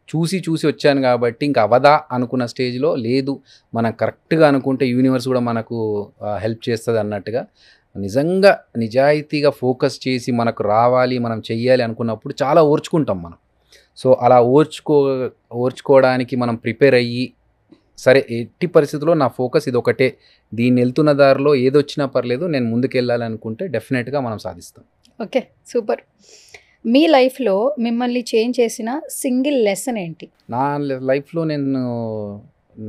చూసి వచ్చాను కాబట్టి ఇంకా అవదా అనుకున్న స్టేజ్లో లేదు, మనం కరెక్ట్గా అనుకుంటే యూనివర్స్ కూడా మనకు హెల్ప్ చేస్తుంది అన్నట్టుగా నిజంగా నిజాయితీగా ఫోకస్ చేసి మనకు రావాలి, మనం చెయ్యాలి అనుకున్నప్పుడు చాలా ఓర్చుకుంటాం మనం. సో అలా ఓర్చుకోవడానికి మనం ప్రిపేర్ అయ్యి, సరే ఎట్టి పరిస్థితుల్లో నా ఫోకస్ ఇది ఒకటే, దీన్ని వెళ్తున్న దారిలో ఏదొచ్చినా పర్లేదు, నేను ముందుకు వెళ్ళాలి అనుకుంటే డెఫినెట్గా మనం సాధిస్తాం. Okay, super. మీ లైఫ్లో మిమ్మల్ని చేంజ్ చేసిన సింగిల్ లెసన్ ఏంటి? నా లైఫ్లో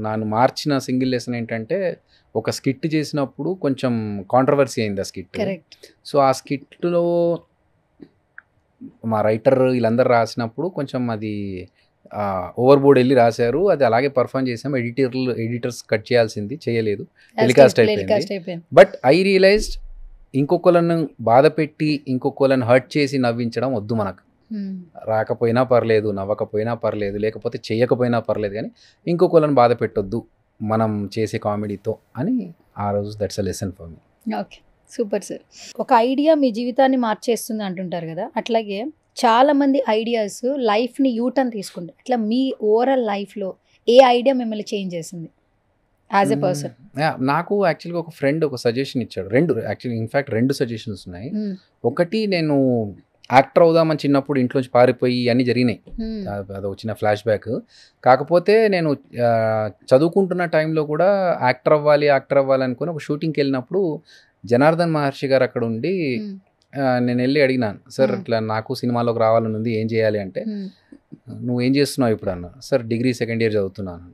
నన్ను మార్చిన సింగిల్ లెసన్ ఏంటంటే, ఒక స్కిట్ చేసినప్పుడు కొంచెం కాంట్రవర్సీ అయింది ఆ స్కిట్. కరెక్ట్. సో ఆ స్కిట్లో మా రైటర్ వీళ్ళందరూ రాసినప్పుడు కొంచెం అది ఓవర్ బోర్డ్ వెళ్ళి రాశారు, అది అలాగే పర్ఫామ్ చేసాం. ఎడిటర్స్ కట్ చేయాల్సింది చేయలేదు, టెలికాస్ట్ అయిపోయింది. బట్ ఐ రియలైజ్డ్ ఇంకొకళ్ళను బాధ పెట్టి ఇంకొకళ్ళని హర్ట్ చేసి నవ్వించడం వద్దు మనకు. రాకపోయినా పర్లేదు, నవ్వకపోయినా పర్లేదు, లేకపోతే చేయకపోయినా పర్లేదు, కానీ ఇంకొకళ్ళని బాధ పెట్టొద్దు మనం చేసే కామెడీతో అని ఆ రోజు that's a lesson for me. Okay, super sir. ఒక ఐడియా మీ జీవితాన్ని మార్చేస్తుంది అంటుంటారు కదా, అట్లాగే చాలా మంది ఐడియాస్ లైఫ్ని యూటర్న్ తీసుకుంటారు. అట్లా మీ ఓవరాల్ లైఫ్లో ఏ ఐడియా మిమ్మల్ని చేంజ్ చేసింది యాజ్ ఎ పర్సన్? నాకు యాక్చువల్గా ఒక ఫ్రెండ్ ఒక సజెషన్ ఇచ్చాడు. ఇన్ఫ్యాక్ట్ 2 సజెషన్స్ ఉన్నాయి. ఒకటి, నేను యాక్టర్ అవుదామని చిన్నప్పుడు ఇంట్లోంచి పారిపోయి అన్నీ జరిగినాయి, అది వచ్చిన ఫ్లాష్ బ్యాక్. కాకపోతే నేను చదువుకుంటున్న టైంలో కూడా యాక్టర్ అవ్వాలి అనుకుని ఒక షూటింగ్కి వెళ్ళినప్పుడు జనార్దన్ మహర్షి గారు అక్కడ ఉండి, నేను వెళ్ళి అడిగినాను, సార్ ఇట్లా నాకు సినిమాలోకి రావాలని ఉంది, ఏం చేయాలి అంటే, నువ్వు ఏం చేస్తున్నావు ఇప్పుడు అన్న. సార్ డిగ్రీ 2nd ఇయర్ చదువుతున్నాను.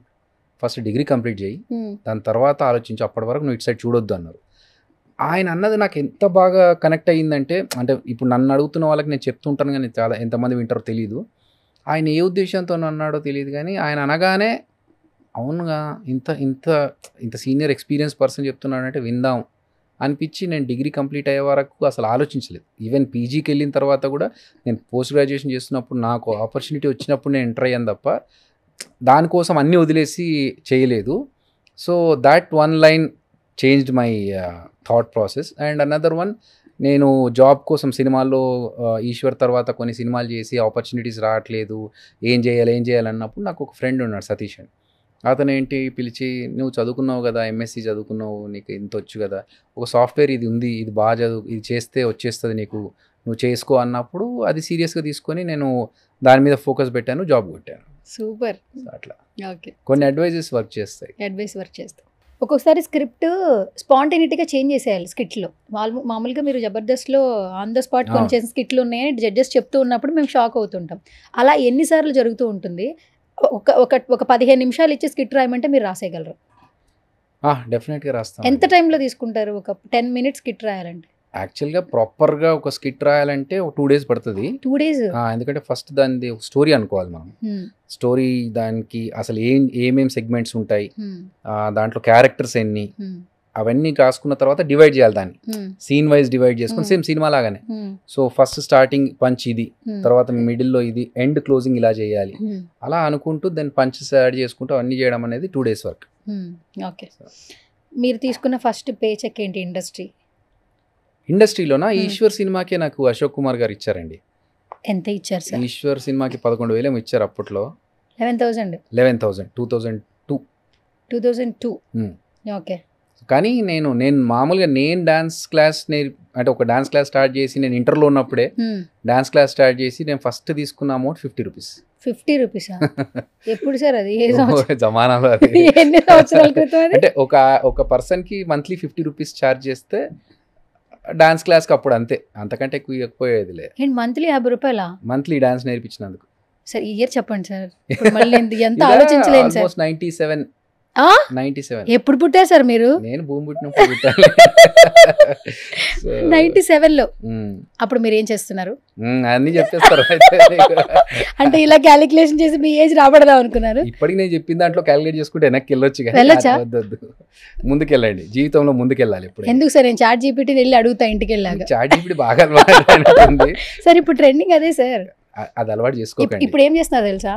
ఫస్ట్ డిగ్రీ కంప్లీట్ చేయి, దాని తర్వాత ఆలోచించు, అప్పటి వరకు నువ్వు ఇటు సైడ్ చూడొద్దు అన్నారు. ఆయన అన్నది నాకు ఎంత బాగా కనెక్ట్ అయ్యిందంటే, అంటే ఇప్పుడు నన్ను అడుగుతున్న వాళ్ళకి నేను చెప్తుంటాను కానీ చాలా ఎంతమంది వింటారో తెలియదు. ఆయన ఏ ఉద్దేశంతో అన్నాడో తెలియదు, కానీ ఆయన అనగానే అవునుగా ఇంత ఇంత ఇంత సీనియర్ ఎక్స్పీరియన్స్ పర్సన్ చెప్తున్నాడంటే విందాం అనిపించి, నేను డిగ్రీ కంప్లీట్ అయ్యే వరకు అసలు ఆలోచించలేదు. ఈవెన్ పీజీకి వెళ్ళిన తర్వాత కూడా నేను పోస్ట్ గ్రాడ్యుయేషన్ చేస్తున్నప్పుడు నాకు ఆపర్చునిటీ వచ్చినప్పుడు నేను ఎంటర్ అయ్యాను తప్ప దానికోసం అన్నీ వదిలేసి చేయలేదు. So that one line changed my thought process. And another one, నేను జాబ్ కోసం సినిమాల్లో ఈశ్వర్ తర్వాత కొన్ని సినిమాలు చేసి ఆపర్చునిటీస్ రావట్లేదు, ఏం చేయాలి అన్నప్పుడు నాకు ఒక ఫ్రెండ్ ఉన్నాడు సతీష్ అని. అతను ఏంటి పిలిచి, నువ్వు చదువుకున్నావు కదా, ఎంఎస్సి చదువుకున్నావు, నీకు ఇంత వచ్చు కదా, ఒక సాఫ్ట్వేర్ ఇది ఉంది, ఇది బాగా ఇది చేస్తే వచ్చేస్తుంది నీకు, నువ్వు చేసుకో అన్నప్పుడు అది సీరియస్గా తీసుకొని నేను దాని మీద ఫోకస్ పెట్టాను, జాబ్ కొట్టాను. సూపర్. అట్లా ఓకే, కొన్ని అడ్వైజెస్ వర్క్ చేస్తాయి. ఒక్కొక్కసారి స్క్రిప్ట్ స్పాంటేనిటీగా చేంజ్ చేసేయాలి స్కిట్లో. మామూలుగా మీరు జబర్దస్త్లో ఆన్ ద స్పాట్ కొన్ని చేసిన స్కిట్లు ఉన్నాయని జడ్జెస్ చెప్తూ ఉన్నప్పుడు మేము షాక్ అవుతుంటాం. అలా ఎన్నిసార్లు జరుగుతూ ఉంటుంది? ఒక 15 నిమిషాలు ఇచ్చి స్కిట్ రాయమంటే మీరు రాసేయగలరు? డెఫినెట్గా రాస్తాను. ఎంత టైంలో తీసుకుంటారు ఒక 10 minutes స్కిట్ రాయాలంటే? యాక్చువల్గా ప్రాపర్గా ఒక స్కిట్ రాయాలంటే ఒక 2 days పడుతుంది. 2 days? ఎందుకంటే ఫస్ట్ దాన్ని ఒక స్టోరీ అనుకోవాలి మనం. స్టోరీ దానికి అసలు ఏమేం సెగ్మెంట్స్ ఉంటాయి, దాంట్లో క్యారెక్టర్స్ ఎన్ని, అవన్నీ రాసుకున్న తర్వాత డివైడ్ చేయాలి దాన్ని, సీన్ వైజ్ డివైడ్ చేసుకుని సేమ్ సినిమా లాగానే. సో ఫస్ట్ స్టార్టింగ్ పంచ్ ఇది, తర్వాత మిడిల్లో ఇది, ఎండ్ క్లోజింగ్ ఇలా చేయాలి, అలా అనుకుంటూ దాన్ని పంచెస్ యాడ్ చేసుకుంటూ అన్ని చేయడం అనేది 2 days వర్క్. ఓకే, మీరు తీసుకున్న ఫస్ట్ పే చెక్ ఏంటి ఇండస్ట్రీలోనా? ఈశ్వర్ సినిమాకే నాకు అశోక్ కుమార్ గారు ఇచ్చారండి. ఎంత ఇచ్చారు సార్? ఈశ్వర్ సినిమాకి 11,000 ఇచ్చారు అప్పట్లో. 11,000? 11,000 2002. ఓకే. కానీ నేను మామూలుగా నేను డాన్స్ క్లాస్ అంటే ఒక డాన్స్ క్లాస్ స్టార్ట్ చేసి నేను ఇంటర్లో ఉన్నప్పుడే డాన్స్ క్లాస్ స్టార్ట్ చేసి నేను ఫస్ట్ తీసుకున్న అమౌంట్ 50 రూపీస్. 50 రూపీసా? ఎప్పుడు సార్ అది? జమానాలో ఎన్ని సంవత్సరాల క్రితం అది? అంటే ఒక పర్సన్కి మంత్లీ 50 రూపీస్ ఛార్జ్ చేస్తే డాన్స్ క్లాస్కి అప్పుడు అంతే, అంతకంటే ఎక్కువ ఇవ్వకపోయేది లేదు. మంత్లీ 50 రూపాయలా? మంత్లీ డాన్స్ నేర్పించినందుకు. సార్ ఇయర్ చెప్పండి సార్, మళ్ళీ ఎంత ఆలోచించలేను సార్. 97. ఎప్పుడు పుట్టారు సార్ మీరు? నేను భూమి పుట్టినప్పుడు పుట్టాను. 97లో. అప్పుడు మీరు ఏం చేస్తున్నారు? అన్ని చెప్పేస్తారు. అంటే ఇలా క్యాలిక్యులేషన్ చేసి మీ ఏజ్ రాబడదాం అనుకున్నారు? ఇప్పటికి నేను చెప్పిన దాంట్లో క్యాలిక్యులేట్ చేసుకుంటే వెనక్కి వెళ్ళొచ్చు. వెళ్ళొచ్చా? వద్దు, ముందుకెళ్ళండి, జీవితంలో ముందుకెళ్ళాలి. ఇప్పుడు ఎందుకు సార్, నేను చాట్ జీపీటీని వెళ్ళి అడుగుతా ఇంటికి వెళ్ళాక. చాట్ జీపీటీ బాగా అలవాటు సార్, ఇప్పుడు ట్రెండింగ్ అదే సార్, అది అలవాటు చేసుకోకండి. ఇప్పుడు ఏం చేస్తున్నారు తెలుసా,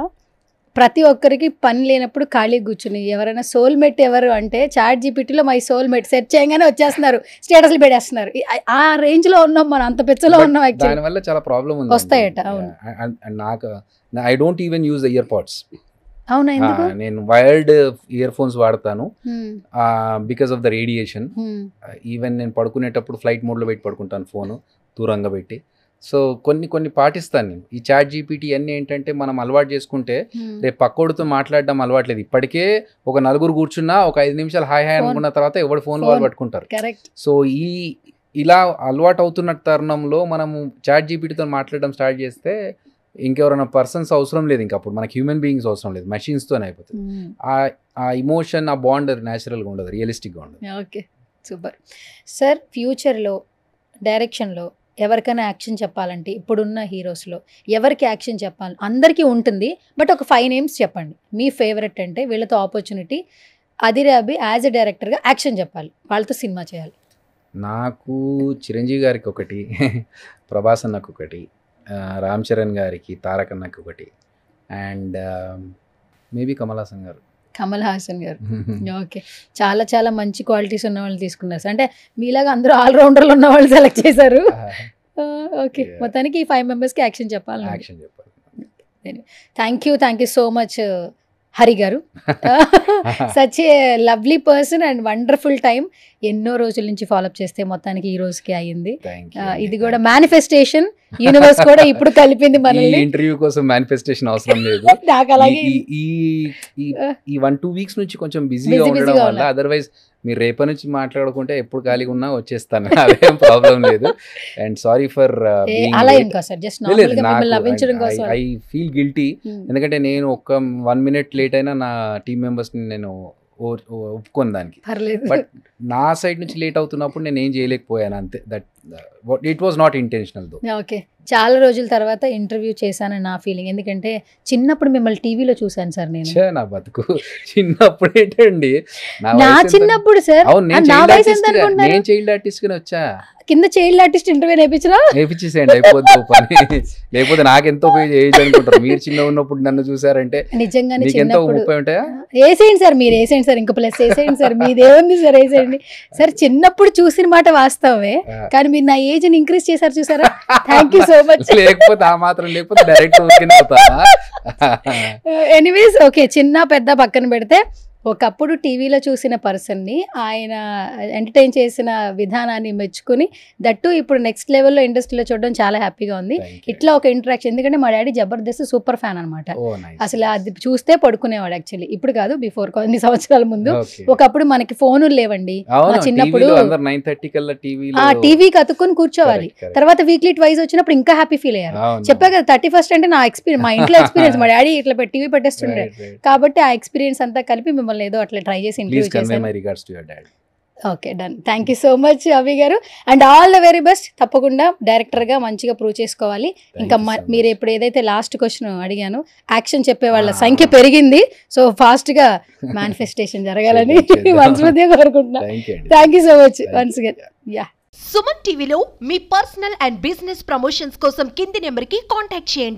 ప్రతి ఒక్కరికి పని లేనప్పుడు ఖాళీ కూర్చుని ఎవరైనా సోల్మేట్ ఎవరు అంటే చాట్ జీపీటీలో మై సోల్మేట్ సెర్చ్ చేయగానే వచ్చేస్తున్నారు, స్టేటస్లు పెట్టేస్తున్నారు. ఆ రేంజ్ లో ఉన్నాం మనం, అంత పెచ్చలో ఉన్నాం. దాని వల్ల చాలా ప్రాబ్లం ఉంది. వస్తాయట. అవును. నాకు I don't even use the year pads. అవునా? ఎందుకు? నేను వైర్డ్ ఇయర్ ఫోన్స్ వాడతాను because of the radiation. Even నేను పడుకునేటప్పుడు ఫ్లైట్ మోడ్ లో పెట్టి పడుకుంటాను, ఫోన్ దూరంగా పెట్టి. సో కొన్ని పాటిస్తాను నేను. ఈ చాట్ జీపీటీ అన్నీ ఏంటంటే మనం అలవాటు చేసుకుంటే రేపు పక్కోడితో మాట్లాడడం అలవాట్లేదు. ఇప్పటికే ఒక నలుగురు కూర్చున్నా ఒక 5 నిమిషాలు హాయ్ అనుకున్న తర్వాత ఎవరు ఫోన్ వాళ్ళు పట్టుకుంటారు. సో ఇలా అలవాటు అవుతున్న తరుణంలో మనము చాట్ జీపీటీతో మాట్లాడడం స్టార్ట్ చేస్తే ఇంకెవరైనా పర్సన్స్ అవసరం లేదు, ఇంకా అప్పుడు మనకి హ్యూమన్ బీయింగ్స్ అవసరం లేదు, మెషిన్స్తోనే అయిపోతుంది. ఆ ఇమోషన్, ఆ బాండ్ న్యాచురల్గా ఉండదు, రియలిస్టిక్గా ఉండదు. Okay, super sir. ఫ్యూచర్లో డైరెక్షన్లో ఎవరికైనా యాక్షన్ చెప్పాలంటే ఇప్పుడున్న హీరోస్లో ఎవరికి యాక్షన్ చెప్పాలి? అందరికీ ఉంటుంది, బట్ ఒక 5 నేమ్స్ చెప్పండి మీ ఫేవరెట్. అంటే వీళ్ళతో ఆపర్చునిటీ అదిరాబి యాజ్ ఎ డైరెక్టర్గా యాక్షన్ చెప్పాలి, వాళ్ళతో సినిమా చేయాలి. నాకు చిరంజీవి గారికి ఒకటి, ప్రభాస్ అన్నకు ఒకటి, రామ్ చరణ్ గారికి, తారక్ అన్నకు ఒకటి, అండ్ మేబీ కమల్ హాసన్ గారు. ఓకే, చాలా చాలా మంచి క్వాలిటీస్ ఉన్న వాళ్ళు తీసుకున్నారు సార్. అంటే మీలాగా అందరూ ఆల్రౌండర్లు ఉన్న వాళ్ళు సెలెక్ట్ చేశారు. ఓకే, మొత్తానికి 5 మెంబర్స్కి యాక్షన్ చెప్పాలి. Thank you so much Hari గారు. Such a lovely person and wonderful time. ఎన్నో రోజుల నుంచి ఫాలోఅప్ చేస్తే మొత్తానికి ఈ రోజుకి అయ్యింది. ఇది కూడా మేనిఫెస్టేషన్, యూనివర్స్ కూడా ఇప్పుడు కలిపింది మనల్ని. ఇంటర్వ్యూ కోసం మేనిఫెస్టేషన్ అవసరం లేదు. నాకు అలాగే ఈ 1-2 వీక్స్ నుంచి కొంచెం బిజీగా ఉండడం వల్ల, అదర్వైజ్ మీరు రేపటి నుంచి మాట్లాడుకుంటే ఎప్పుడు ఖాళీగా ఉన్నా వచ్చేస్తాను, అదేం ప్రాబ్లం లేదు. అండ్ సారీ ఫర్ అలా ఇంకా సార్, జస్ట్ నార్మల్గా మిమ్మల్ని నవ్వించడం కోసం. ఐ ఫీల్ గిల్టీ, ఎందుకంటే నేను ఒక 1 మినిట్ లేట్ అయినా నా టీమ్ మెంబర్స్ని నేను ఒప్పుకోను దానికి. బట్ నా సైడ్ నుంచి లేట్ అవుతున్నప్పుడు నేను ఏం చేయలేకపోయాను, అంతే. That it was not intentional though. Okay, చాలా రోజుల తర్వాత ఇంటర్వ్యూ చేశానని నా ఫీలింగ్. ఎందుకంటే చిన్నప్పుడు మిమ్మల్ని టీవీలో చూసాను సార్ నేను. నా బతుకు చిన్నప్పుడు ఏంటండి, నా చిన్నప్పుడు సార్. నేను చైల్డ్ ఆర్టిస్ట్ గానే వచ్చా. కింద చైల్డ్ ఆర్టిస్ట్ ఇంటర్వ్యూ నేర్పించేసేయండి అయిపోద్ది పని. లేకపోతే నాకెంతో ఏజ్ అనుకుంటారు. మీరు చిన్న ఉన్నప్పుడు నన్ను చూసారంటే నిజంగానే ఎంతో 30 ఉంటాయా? వేసేయండి సార్, మీరు వేసేయండి సార్, ఇంకా ప్లస్ వేసేయండి సార్, మీదేముంది సార్, వేసేయండి సార్. చిన్నప్పుడు చూసిన మాట వాస్తవమే, కానీ మీరు నా ఏజ్ ని ఇంక్రీజ్ చేశారు చూసారా. Thank you so much. లేకపోతే ఆ మాత్రం లేకపోతే డైరెక్ట్ అవుతామా? ఎనీవేస్, ఓకే, చిన్న పెద్ద పక్కన పెడితే ఒకప్పుడు టీవీలో చూసిన పర్సన్ని ఆయన ఎంటర్టైన్ చేసిన విధానాన్ని మెచ్చుకుని, దట్టు ఇప్పుడు నెక్స్ట్ లెవెల్లో ఇండస్ట్రీలో చూడడం చాలా హ్యాపీగా ఉంది. ఇట్లా ఒక ఇంటరాక్షన్, ఎందుకంటే మా డాడీ జబర్దస్త్ సూపర్ ఫ్యాన్ అనమాట. అసలు అది చూస్తే పడుకునేవాడు యాక్చువల్లీ. ఇప్పుడు కాదు, బిఫోర్ కొన్ని సంవత్సరాల ముందు. ఒకప్పుడు మనకి ఫోన్లు లేవండి మా చిన్నప్పుడు. టీవీకి అతుక్కుని కూర్చోవాలి. తర్వాత వీక్లీ ట్వైస్ వచ్చినప్పుడు ఇంకా హ్యాపీ ఫీల్ అయ్యారు. చెప్పా కదా, 31st అంటే నా ఎక్స్పీరియన్స్, మా ఇంట్లో ఎక్స్పీరియన్స్. మా డాడీ ఇట్లా టీవీ పెట్టేస్తుండే, కాబట్టి ఆ ఎక్స్పీరియన్స్ అంతా కలిపి మిమ్మల్ని ఏదో అట్లా ట్రై చేసి ఇంటర్వ్యూ చేశాను. Okay, done. Thank you so much Abhi గారు, and all the very best. తప్పకుండా డైరెక్టర్గా మంచిగా ప్రూవ్ చేసుకోవాలి. ఇంకా మీరు ఇప్పుడు ఏదైతే లాస్ట్ క్వశ్చన్ అడిగాను, యాక్షన్ చెప్పే వాళ్ళ సంఖ్య పెరిగింది, సో ఫాస్ట్గా మేనిఫెస్టేషన్ జరగాలని మనస్ఫూర్తిగా కోరుకుంటున్నా. Thank you so much once again. Yeah, Suman టీవీలో మీ పర్సనల్ అండ్ బిజినెస్ ప్రమోషన్స్ కోసం కింది నెంబర్కి కాంటాక్ట్ చేయండి.